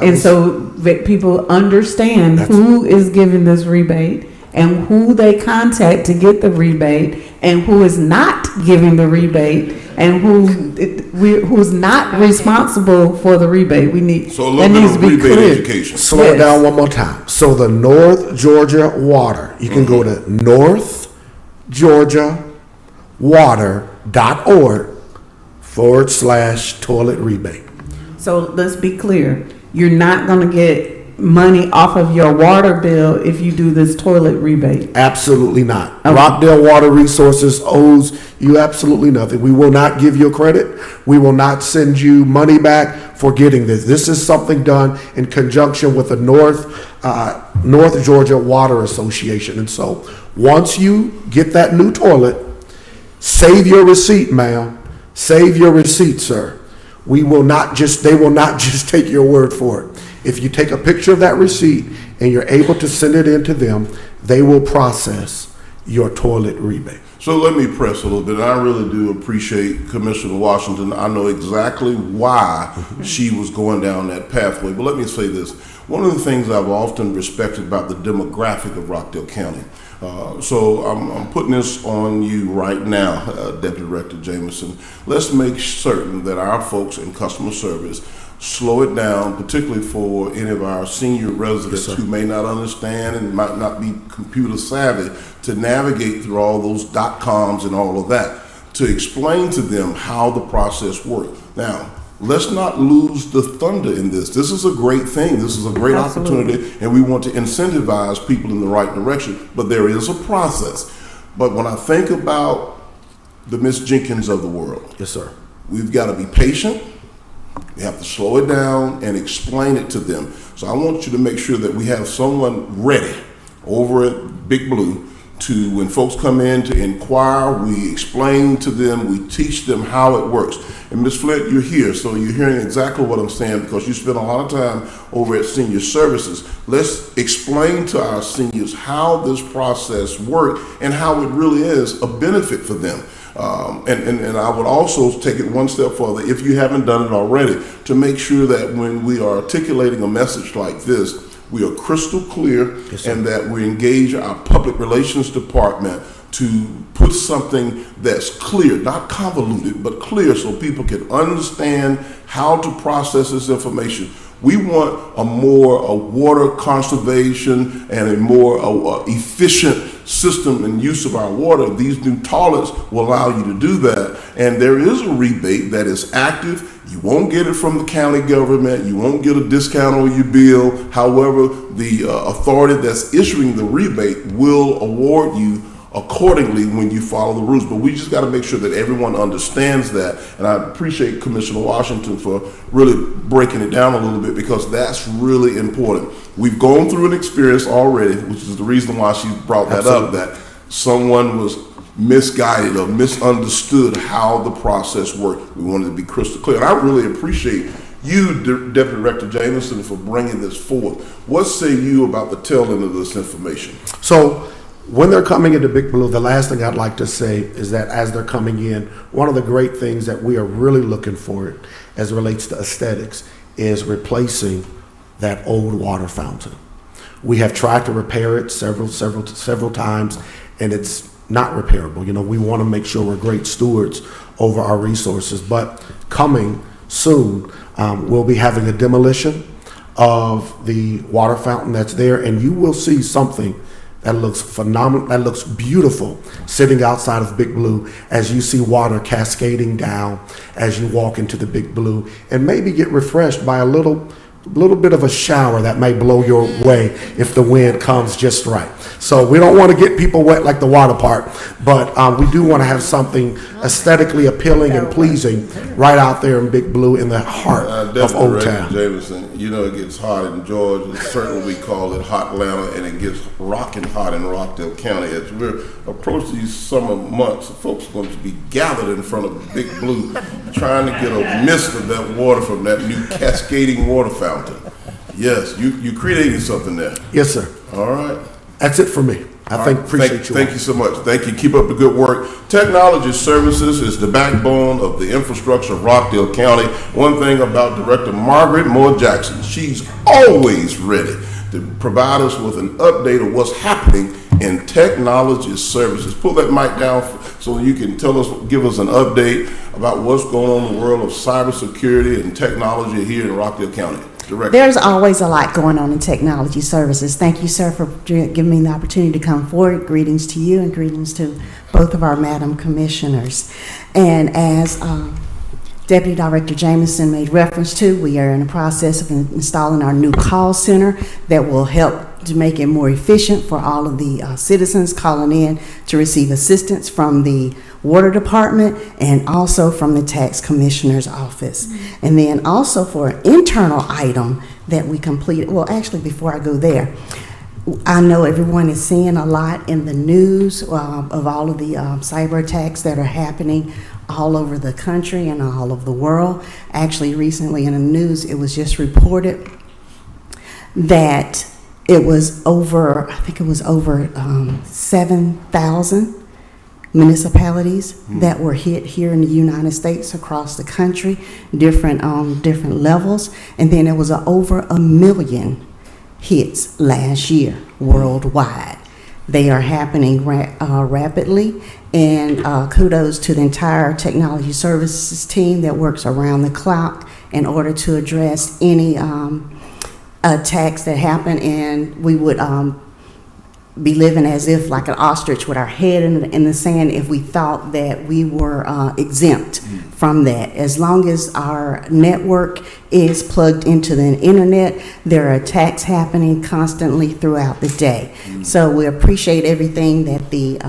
And so that people understand who is giving this rebate and who they contact to get the rebate and who is not giving the rebate and who's not responsible for the rebate. We need so a little bit of rebate education. Slow it down one more time. So the North Georgia Water, you can go to northgeorgiawater.org/toilet rebate. So let's be clear. You're not going to get money off of your water bill if you do this toilet rebate? Absolutely not. Okay. Rockdale Water Resources owes you absolutely nothing. We will not give you credit. We will not send you money back for getting this. This is something done in conjunction with the North Georgia Water Association. And so once you get that new toilet, save your receipt, ma'am. Save your receipt, sir. They will not just take your word for it. If you take a picture of that receipt and you're able to send it in to them, they will process your toilet rebate. So let me press a little bit. I really do appreciate Commissioner Washington. I know exactly why she was going down that pathway. But let me say this. One of the things I've often respected about the demographic of Rockdale County. So I'm putting this on you right now, Deputy Director Jameson. Let's make certain that our folks in customer service slow it down, particularly for any of our senior residents who may not understand and might not be computer savvy to navigate through all those .coms and all of that, to explain to them how the process works. Now, let's not lose the thunder in this. This is a great thing. This is a great opportunity, and we want to incentivize people in the right direction, but there is a process. But when I think about the Miss Jenkins of the world, yes, sir, we've got to be patient. We have to slow it down and explain it to them. So I want you to make sure that we have someone ready over at Big Blue to, when folks come in to inquire, we explain to them, we teach them how it works. And Ms. Flint, you're here, so you're hearing exactly what I'm saying because you spend a lot of time over at Senior Services. Let's explain to our seniors how this process works and how it really is a benefit for them. And I would also take it one step further, if you haven't done it already, to make sure that when we are articulating a message like this, we are crystal clear, and that we engage our public relations department to put something that's clear, not convoluted, but clear so people can understand how to process this information. We want a more water conservation and a more efficient system and use of our water. These new toilets will allow you to do that. And there is a rebate that is active. You won't get it from the county government. You won't get a discount on your bill. However, the authority that's issuing the rebate will award you accordingly when you follow the rules. But we just got to make sure that everyone understands that. And I appreciate Commissioner Washington for really breaking it down a little bit, because that's really important. We've gone through an experience already, which is the reason why she brought that up, that someone was misguided or misunderstood how the process worked. We wanted to be crystal clear. And I really appreciate you, Deputy Director Jameson, for bringing this forward. What say you about the tail end of this information? So, when they're coming into Big Blue, the last thing I'd like to say is that as they're coming in, one of the great things that we are really looking for as it relates to aesthetics is replacing that old water fountain. We have tried to repair it several times, and it's not repairable. You know, we want to make sure we're great stewards over our resources, but coming soon, we'll be having a demolition of the water fountain that's there, and you will see something that looks phenomenal, that looks beautiful sitting outside of Big Blue as you see water cascading down as you walk into the Big Blue, and maybe get refreshed by a little bit of a shower that may blow your way if the wind comes just right. So we don't want to get people wet like the water park, but we do want to have something aesthetically appealing and pleasing right out there in Big Blue in the heart of Old Town. Jameson, you know it gets hot in Georgia. Certainly we call it Hot Atlanta, and it gets rocking hot in Rockdale County. As we're approaching these summer months, folks are going to be gathered in front of Big Blue trying to get a mist of that water from that new cascading water fountain. Yes, you created something there. Yes, sir. All right. That's it for me. Appreciate you. Thank you so much. Thank you. Keep up the good work. Technology Services is the backbone of the infrastructure of Rockdale County. One thing about Director Margaret Moore Jackson, she's always ready to provide us with an update of what's happening in Technology Services. Pull that mic down so you can give us an update about what's going on in the world of cybersecurity and technology here in Rockdale County. Director. There's always a lot going on in Technology Services. Thank you, sir, for giving me the opportunity to come forward. Greetings to you and greetings to both of our Madam Commissioners. And as Deputy Director Jameson made reference to, we are in the process of installing our new call center that will help to make it more efficient for all of the citizens calling in to receive assistance from the water department and also from the tax commissioner's office. And then also for an internal item that we completed, well, actually before I go there, I know everyone is seeing a lot in the news of all of the cyber attacks that are happening all over the country and all over the world. Actually, recently in the news, it was just reported that it was over, I think it was over 7,000 municipalities that were hit here in the United States across the country, different levels, and then it was over 1 million hits last year worldwide. They are happening rapidly, and kudos to the entire technology services team that works around the clock in order to address any attacks that happen, and we would be living as if like an ostrich with our head in the sand if we thought that we were exempt from that. As long as our network is plugged into the internet, there are attacks happening constantly throughout the day. So we appreciate everything that the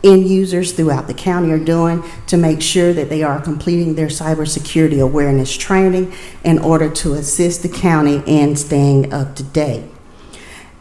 end users throughout the county are doing to make sure that they are completing their cybersecurity awareness training in order to assist the county in staying up to date.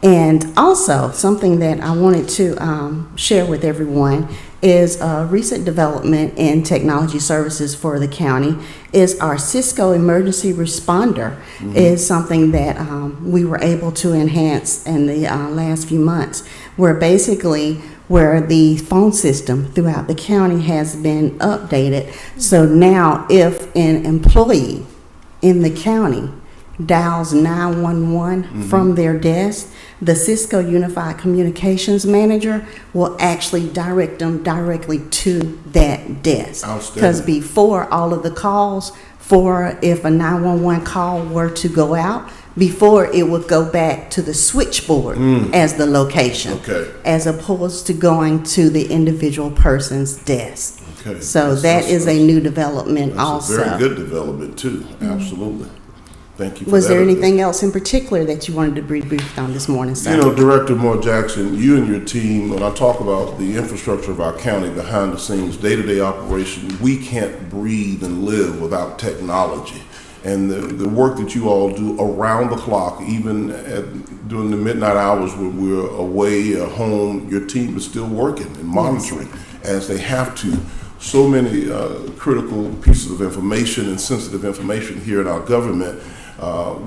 And also, something that I wanted to share with everyone is a recent development in technology services for the county is our Cisco emergency responder is something that we were able to enhance in the last few months, where basically where the phone system throughout the county has been updated. So now if an employee in the county dials 911 from their desk, the Cisco Unified Communications Manager will actually direct them directly to that desk. Because before all of the calls, for if a 911 call were to go out, before it would go back to the switchboard as the location, as opposed to going to the individual person's desk. So that is a new development also. That's a very good development too, absolutely. Thank you for Was that. there anything else in particular that you wanted to be briefed on this morning, sir? You know, Director Moore Jackson, you and your team, when I talk about the infrastructure of our county behind the scenes, day-to-day operation, we can't breathe and live without technology. And the work that you all do around the clock, even during the midnight hours when we're away at home, your team is still working and monitoring as they have to. So many critical pieces of information and sensitive information here in our government.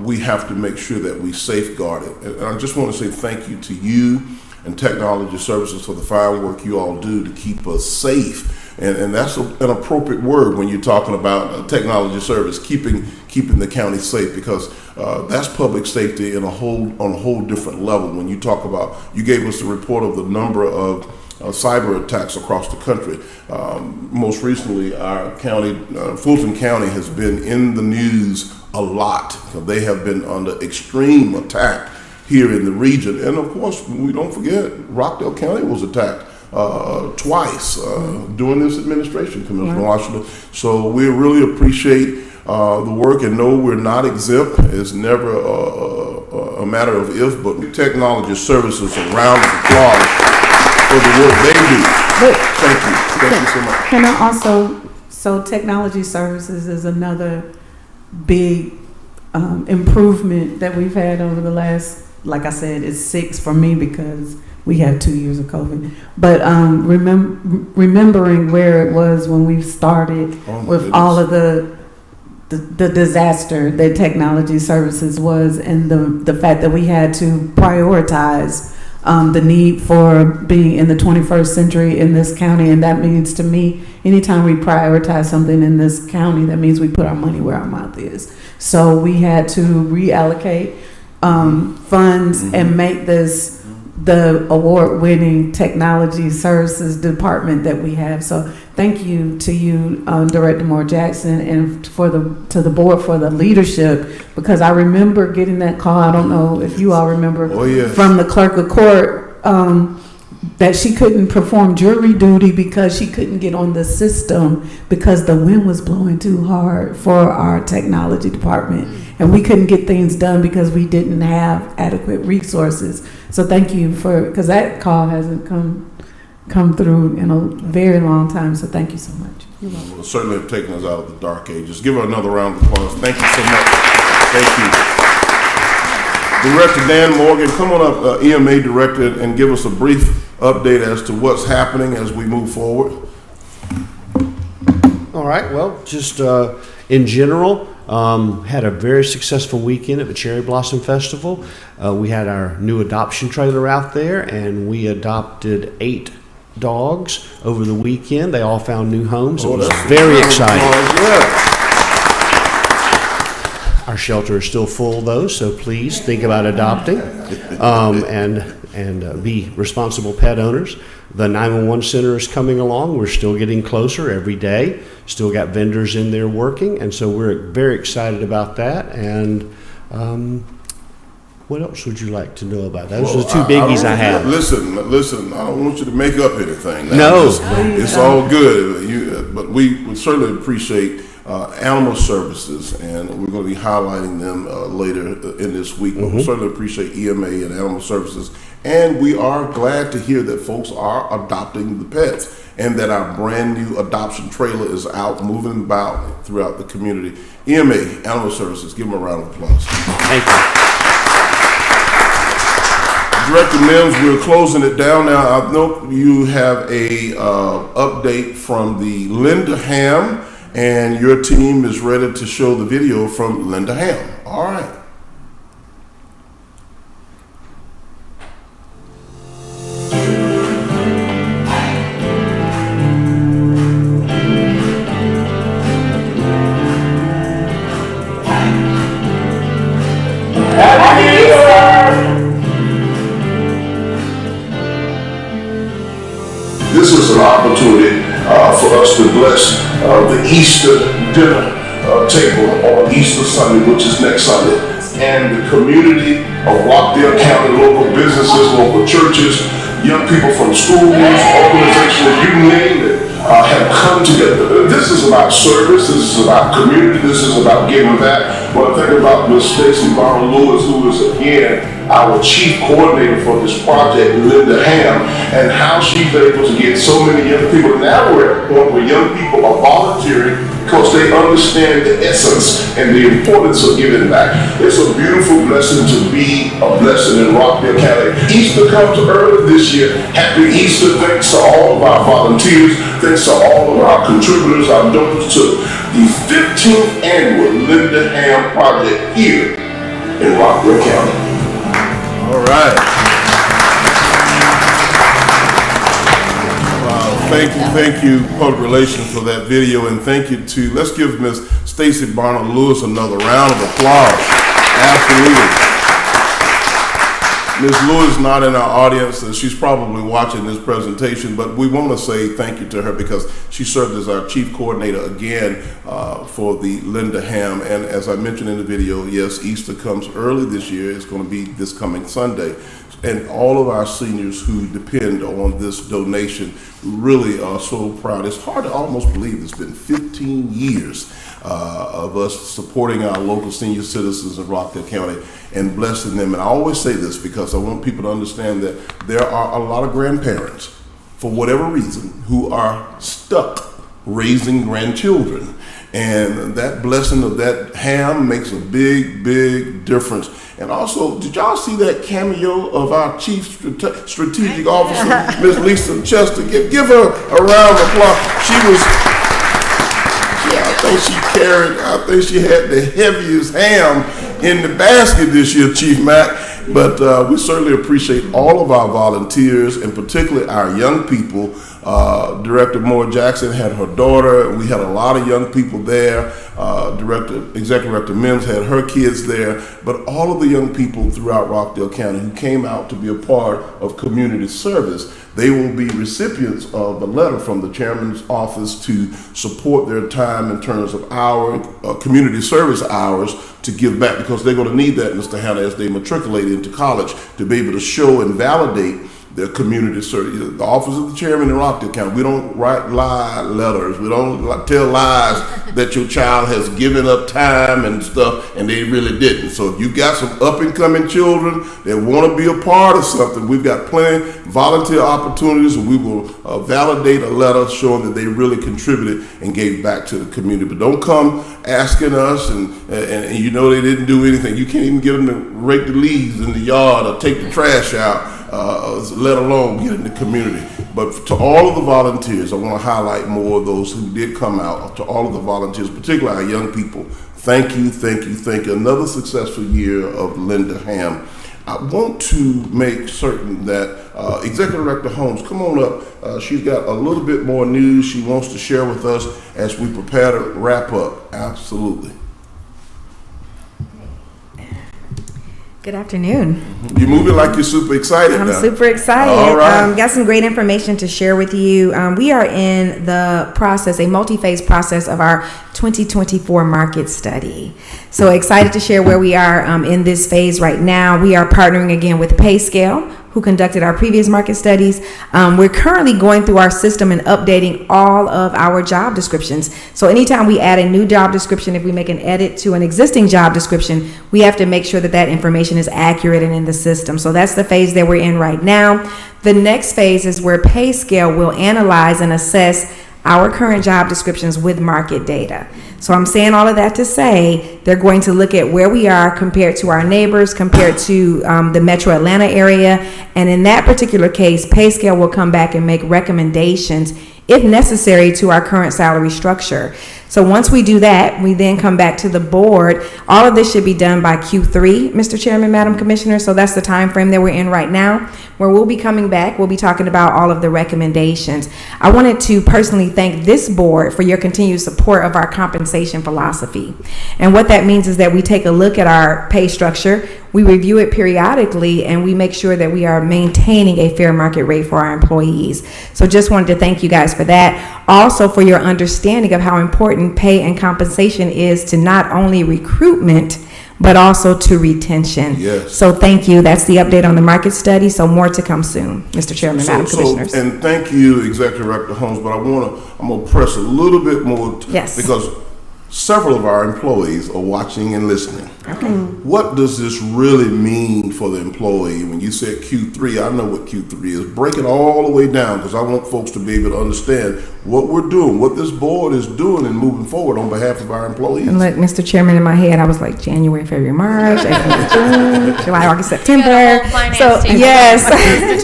We have to make sure that we safeguard it. And I just want to say thank you to you and Technology Services for the fine work you all do to keep us safe. And that's an appropriate word when you're talking about technology service, keeping the county safe, because that's public safety on a whole different level. When you talk about, you gave us a report of the number of cyber attacks across the country. Most recently, our county, Fulton County, has been in the news a lot. They have been under extreme attack here in the region. And of course, we don't forget, Rockdale County was attacked twice during this administration, Commissioner Washington. So we really appreciate the work, and no, we're not exempt. It's never a matter of if, but Technology Services around the clock for the work they do. Thank you so much. Can I also, so Technology Services is another big improvement that we've had over the last, like I said, it's 6 for me because we had 2 years of COVID. But remembering where it was when we started with all of the disaster that Technology Services was, and the fact that we had to prioritize the need for being in the 21st century in this county. And that means to me, anytime we prioritize something in this county, that means we put our money where our mouth is. So we had to reallocate funds and make this the award-winning Technology Services department that we have. So thank you to you, Director Moore Jackson, and to the board for the leadership, because I remember getting that call. I don't know if you all remember from the clerk of court that she couldn't perform jury duty because she couldn't get on the system because the wind was blowing too hard for our technology department. And we couldn't get things done because we didn't have adequate resources. So thank you because that call hasn't come through in a very long time. So thank you so much. Well, certainly have taken us out of the dark ages. Give her another round of applause. Thank you so much. Thank you. Director Dan Morgan, come on up, EMA Director, and give us a brief update as to what's happening as we move forward. All right, well, just in general, had a very successful weekend at the Cherry Blossom Festival. We had our new adoption trailer out there, and we adopted 8 dogs over the weekend. They all found new homes. It was very exciting. Our shelter is still full, though, so please think about adopting and be responsible pet owners. The 911 center is coming along. We're still getting closer every day. Still got vendors in there working, and so we're very excited about that. And what else would you like to know about that? Those are the 2 biggies I have. Listen, I don't want you to make up anything. No. It's all good. But we would certainly appreciate animal services, and we're going to be highlighting them later in this week. But we certainly appreciate EMA and animal services, and we are glad to hear that folks are adopting the pets, and that our brand new adoption trailer is out moving about throughout the community. EMA, animal services, give them a round of applause. Thank you. Director Mims, we're closing it down now. I know you have a update from the Linda Ham, and your team is ready to show the video from Linda Ham. All right. This is an opportunity for us to bless the Easter dinner table on Easter Sunday, which is next Sunday, and the community of Rockdale County, local businesses, local churches, young people from schools, organizations, you name it, have come together. This is about service, this is about community, this is about giving back. When I think about Ms. Stacy Barner-Lewis, who is again our chief coordinator for this project, Linda Ham, and how she's able to get so many young people. Now we're at a point where young people are volunteering because they understand the essence and the importance of giving back. It's a beautiful blessing to be a blessing in Rockdale County. Easter comes early this year. Happy Easter. Thanks to all of our volunteers. Thanks to all of our contributors, our donors to the 15th annual Linda Ham project here in Rockdale County. All right. Wow, thank you, Public Relations, for that video, and thank you to, let's give Ms. Stacy Barner-Lewis another round of applause. Absolutely. Ms. Lewis is not in our audience, and she's probably watching this presentation, but we want to say thank you to her because she served as our chief coordinator again for the Linda Ham. And as I mentioned in the video, yes, Easter comes early this year. It's going to be this coming Sunday. And all of our seniors who depend on this donation really are so proud. It's hard to almost believe it's been 15 years of us supporting our local senior citizens in Rockdale County and blessing them. And I always say this because I want people to understand that there are a lot of grandparents, for whatever reason, who are stuck raising grandchildren. And that blessing of that ham makes a big, big difference. And also, did y'all see that cameo of our chief strategic officer, Ms. Lisa Chester? Give her a round of applause. I think she had the heaviest ham in the basket this year, Chief Mack. But we certainly appreciate all of our volunteers, and particularly our young people. Director Moore Jackson had her daughter. We had a lot of young people there. Executive Director Mims had her kids there. But all of the young people throughout Rockdale County who came out to be a part of community service, they will be recipients of a letter from the chairman's office to support their time in terms of our community service hours to give back, because they're going to need that, Mr. Hannah, as they matriculate into college, to be able to show and validate their community service. The office of the chairman in Rockdale County, we don't write lie letters. We don't tell lies that your child has given up time and stuff, and they really didn't. So if you got some up-and-coming children that want to be a part of something, we've got plenty volunteer opportunities, and we will validate a letter showing that they really contributed and gave back to the community. But don't come asking us, and you know they didn't do anything. You can't even get them to rake the leaves in the yard or take the trash out. Let alone get in the community. But to all of the volunteers, I want to highlight more of those who did come out. To all of the volunteers, particularly our young people, thank you, thank you, thank you. Another successful year of Linda Ham. I want to make certain that Executive Director Holmes, come on up. She's got a little bit more news she wants to share with us as we prepare to wrap up. Absolutely. Good afternoon. You're moving like you're super excited I'm now. super excited. All right. Got some great information to share with you. We are in the process, a multi-phase process of our 2024 market study. So excited to share where we are in this phase right now. We are partnering again with PayScale, who conducted our previous market studies. We're currently going through our system and updating all of our job descriptions. So anytime we add a new job description, if we make an edit to an existing job description, we have to make sure that that information is accurate and in the system. So that's the phase that we're in right now. The next phase is where PayScale will analyze and assess our current job descriptions with market data. So I'm saying all of that to say they're going to look at where we are compared to our neighbors, compared to the Metro Atlanta area. And in that particular case, PayScale will come back and make recommendations, if necessary, to our current salary structure. So once we do that, we then come back to the board. All of this should be done by Q3, Mr. Chairman, Madam Commissioner. So that's the time frame that we're in right now, where we'll be coming back. We'll be talking about all of the recommendations. I wanted to personally thank this board for your continued support of our compensation philosophy. And what that means is that we take a look at our pay structure, we review it periodically, and we make sure that we are maintaining a fair market rate for our employees. So just wanted to thank you guys for that. Also for your understanding of how important pay and compensation is to not only recruitment, but also to retention. Yes. So thank you. That's the update on the market study. So more to come soon, Mr. Chairman, Madam Commissioners. And thank you, Executive Director Holmes, but I'm gonna press a little bit more Yes. because several of our employees are watching and listening. Okay. What does this really mean for the employee? When you said Q3, I know what Q3 is. Break it all the way down, because I want folks to be able to understand what we're doing, what this board is doing and moving forward on behalf of our employees. And look, Mr. Chairman, in my head, I was like January, February, March, April, June, July, August, September. So, yes.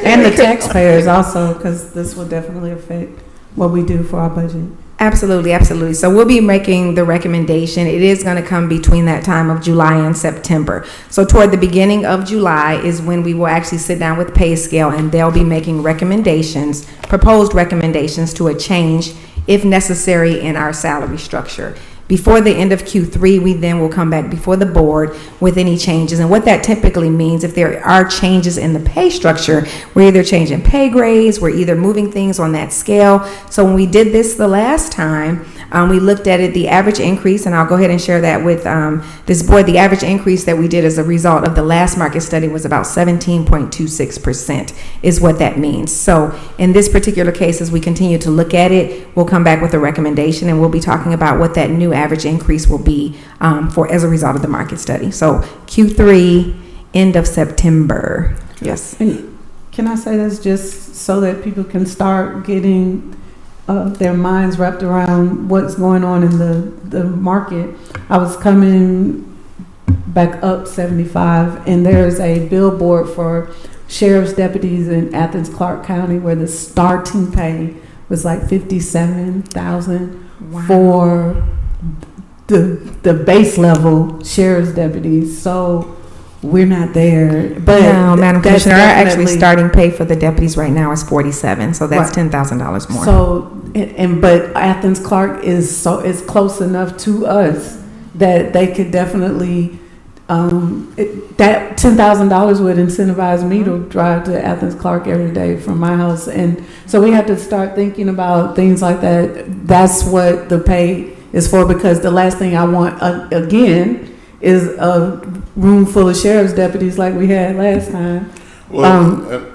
And the taxpayers also, because this will definitely affect what we do for our budget. Absolutely, absolutely. So we'll be making the recommendation. It is going to come between that time of July and September. So toward the beginning of July is when we will actually sit down with PayScale, and they'll be making recommendations, proposed recommendations to a change, if necessary, in our salary structure. Before the end of Q3, we then will come back before the board with any changes. And what that typically means, if there are changes in the pay structure, we're either changing pay grades, we're either moving things on that scale. So when we did this the last time, we looked at it, the average increase, and I'll go ahead and share that with this board. The average increase that we did as a result of the last market study was about 17.26% is what that means. So in this particular case, as we continue to look at it, we'll come back with a recommendation, and we'll be talking about what that new average increase will be for as a result of the market study. So Q3, end of September. Yes. And can I say this just so that people can start getting their minds wrapped around what's going on in the market? I was coming back up 75, and there's a billboard for sheriff's deputies in Athens, Clarke County, where the starting pay was like $57,000 for the base level sheriff's deputies. So we're not there. But no, Madam Commissioner, our actually starting pay for the deputies right now is $47,000, so that's right. $10,000 more. So but Athens Clarke is close enough to us that they could definitely that $10,000 would incentivize me to drive to Athens Clarke every day from my house. And so we have to start thinking about things like that. That's what the pay is for, because the last thing I want again is a room full of sheriff's deputies like we had last time. Well,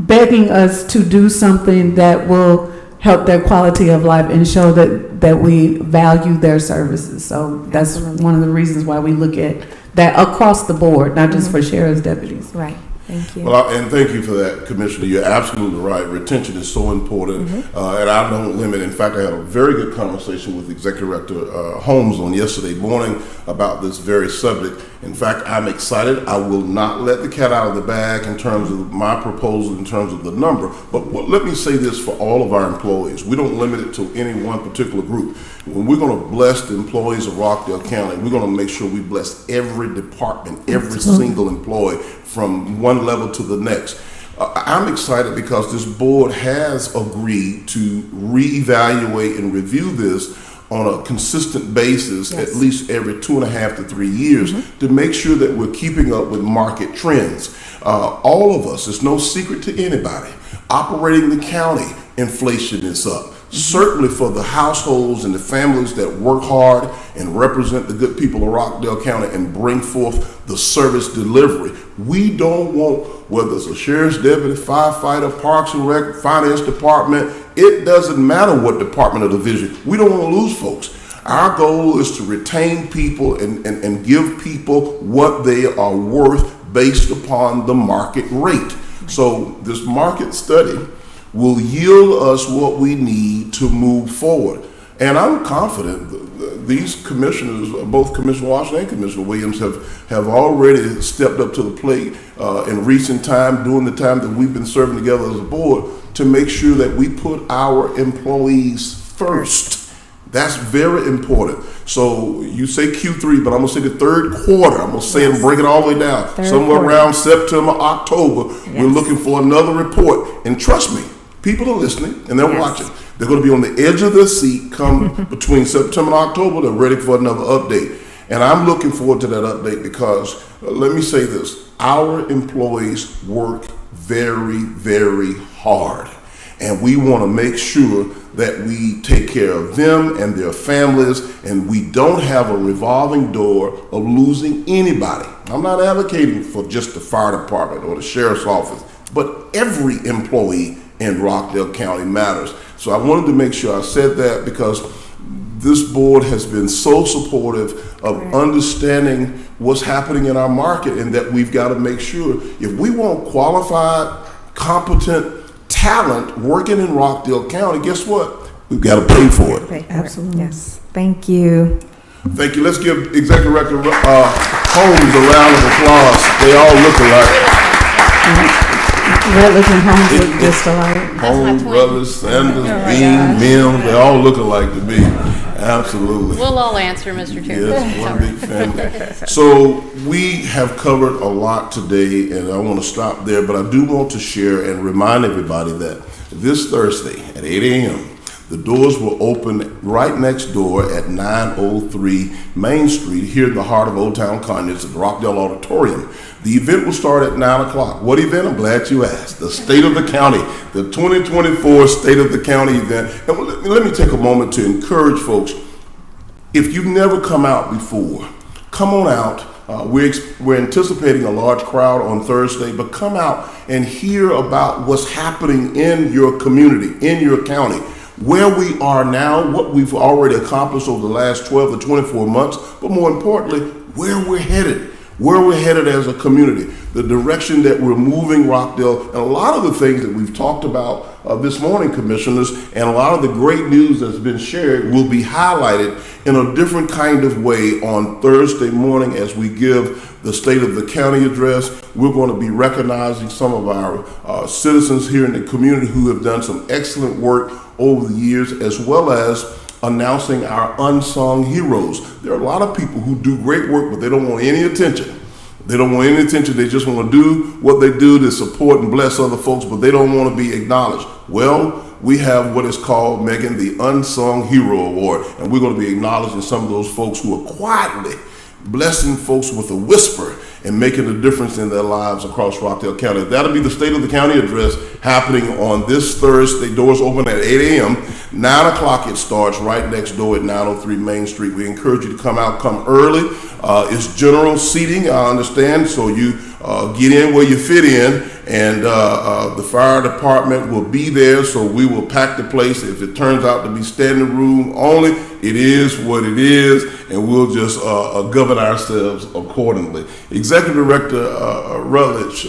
begging us to do something that will help their quality of life and show that we value their services. So that's one of the reasons why we look at that across the board, not just for sheriff's deputies. Right. Thank you. Well, and thank you for that, Commissioner. You're absolutely right. Retention is so important, and I don't limit. In fact, I had a very good conversation with Executive Director Holmes on yesterday morning about this very subject. In fact, I'm excited. I will not let the cat out of the bag in terms of my proposal, in terms of the number. But let me say this for all of our employees. We don't limit it to any one particular group. When we're going to bless the employees of Rockdale County, we're going to make sure we bless every department, every single employee from one level to the next. I'm excited because this board has agreed to reevaluate and review this on a consistent basis, at least every 2.5 to 3 years, to make sure that we're keeping up with market trends. All of us, it's no secret to anybody, operating the county, inflation is up. Certainly for the households and the families that work hard and represent the good people of Rockdale County and bring forth the service delivery. We don't want, whether it's a sheriff's deputy, firefighter, parks and rec, finance department, it doesn't matter what department or division. We don't want to lose folks. Our goal is to retain people and give people what they are worth based upon the market rate. So this market study will yield us what we need to move forward. And I'm confident these commissioners, both Commissioner Washington and Commissioner Williams, have already stepped up to the plate in recent time, during the time that we've been serving together as a board, to make sure that we put our employees first. That's very important. So you say Q3, but I'm gonna say the third quarter. I'm gonna say it and break it all the way down. Somewhere around September, October, we're looking for another report. And trust me, people are listening and they're watching. They're going to be on the edge of their seat come between September and October. They're ready for another update. And I'm looking forward to that update because, let me say this, our employees work very, very hard. And we want to make sure that we take care of them and their families, and we don't have a revolving door of losing anybody. I'm not advocating for just the fire department or the sheriff's office, but every employee in Rockdale County matters. So I wanted to make sure I said that because this board has been so supportive of understanding what's happening in our market, and that we've got to make sure if we want qualified, competent talent working in Rockdale County, guess what? We've got to pay for it. Absolutely. Yes. Thank you. Thank you. Let's give Executive Director Holmes a round of applause. They all look alike. Rutledge and Holmes look just alike. Holmes, Brothers, Sanders, Bean, Mims, they all look alike to me. Absolutely. We'll all answer, Mr. Chairman. Yes, one big family. So we have covered a lot today, and I want to stop there, but I do want to share and remind everybody that this Thursday at 8 a.m., the doors will open right next door at 903 Main Street here in the heart of Old Town Conyers at the Rockdale Auditorium. The event will start at 9 o'clock. What event? I'm glad you asked. The State of the County, the 2024 State of the County event. And let me take a moment to encourage folks. If you've never come out before, come on out. We're anticipating a large crowd on Thursday, but come out and hear about what's happening in your community, in your county, where we are now, what we've already accomplished over the last 12 to 24 months, but more importantly, where we're headed as a community, the direction that we're moving Rockdale, and a lot of the things that we've talked about this morning, commissioners, and a lot of the great news that's been shared will be highlighted in a different kind of way on Thursday morning as we give the State of the County address. We're going to be recognizing some of our citizens here in the community who have done some excellent work over the years, as well as announcing our unsung heroes. There are a lot of people who do great work, but they don't want any attention. They don't want any attention. They just want to do what they do to support and bless other folks, but they don't want to be acknowledged. Well, we have what is called, Megan, the Unsung Hero Award, and we're going to be acknowledging some of those folks who are quietly blessing folks with a whisper and making a difference in their lives across Rockdale County. That'll be the State of the County address happening on this Thursday. Doors open at 8 a.m. 9 o'clock it starts right next door at 903 Main Street. We encourage you to come out, come early. It's general seating, I understand, so you get in where you fit in, and the fire department will be there, so we will pack the place. If it turns out to be standing room only, it is what it is, and we'll just govern ourselves accordingly. Executive Director Rutledge,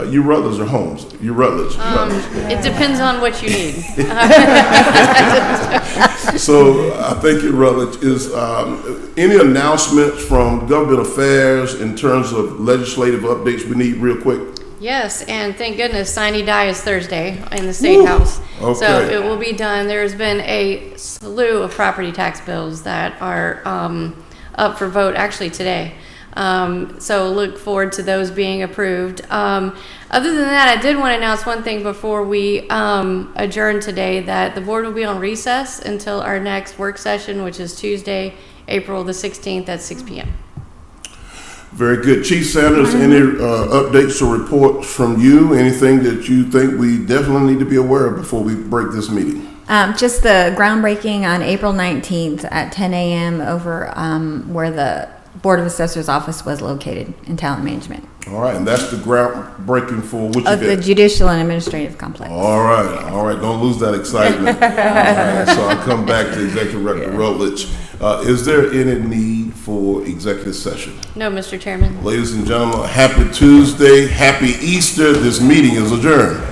you Rutledge or Holmes? You Rutledge. It depends on what you need. So I think you Rutledge is any announcements from government affairs in terms of legislative updates we need real quick? Yes, and thank goodness Sine Die is Thursday in the State House. Okay. So it will be done. There's been a slew of property tax bills that are up for vote actually today. So look forward to those being approved. Other than that, I did want to announce one thing before we adjourn today, that the board will be on recess until our next work session, which is Tuesday, April the 16th at 6 p.m. Very good. Chief Sanders, any updates or reports from you? Anything that you think we definitely need to be aware of before we break this meeting? Just the groundbreaking on April 19th at 10 a.m. over where the Board of Assessors office was located in talent management. All right, and that's the groundbreaking for which Of the Judicial and Administrative Complex. All right. Don't lose that excitement. All right, so I'll come back to Executive Director Rutledge. Is there any need for executive session? No, Mr. Chairman. Ladies and gentlemen, happy Tuesday, happy Easter. This meeting is adjourned.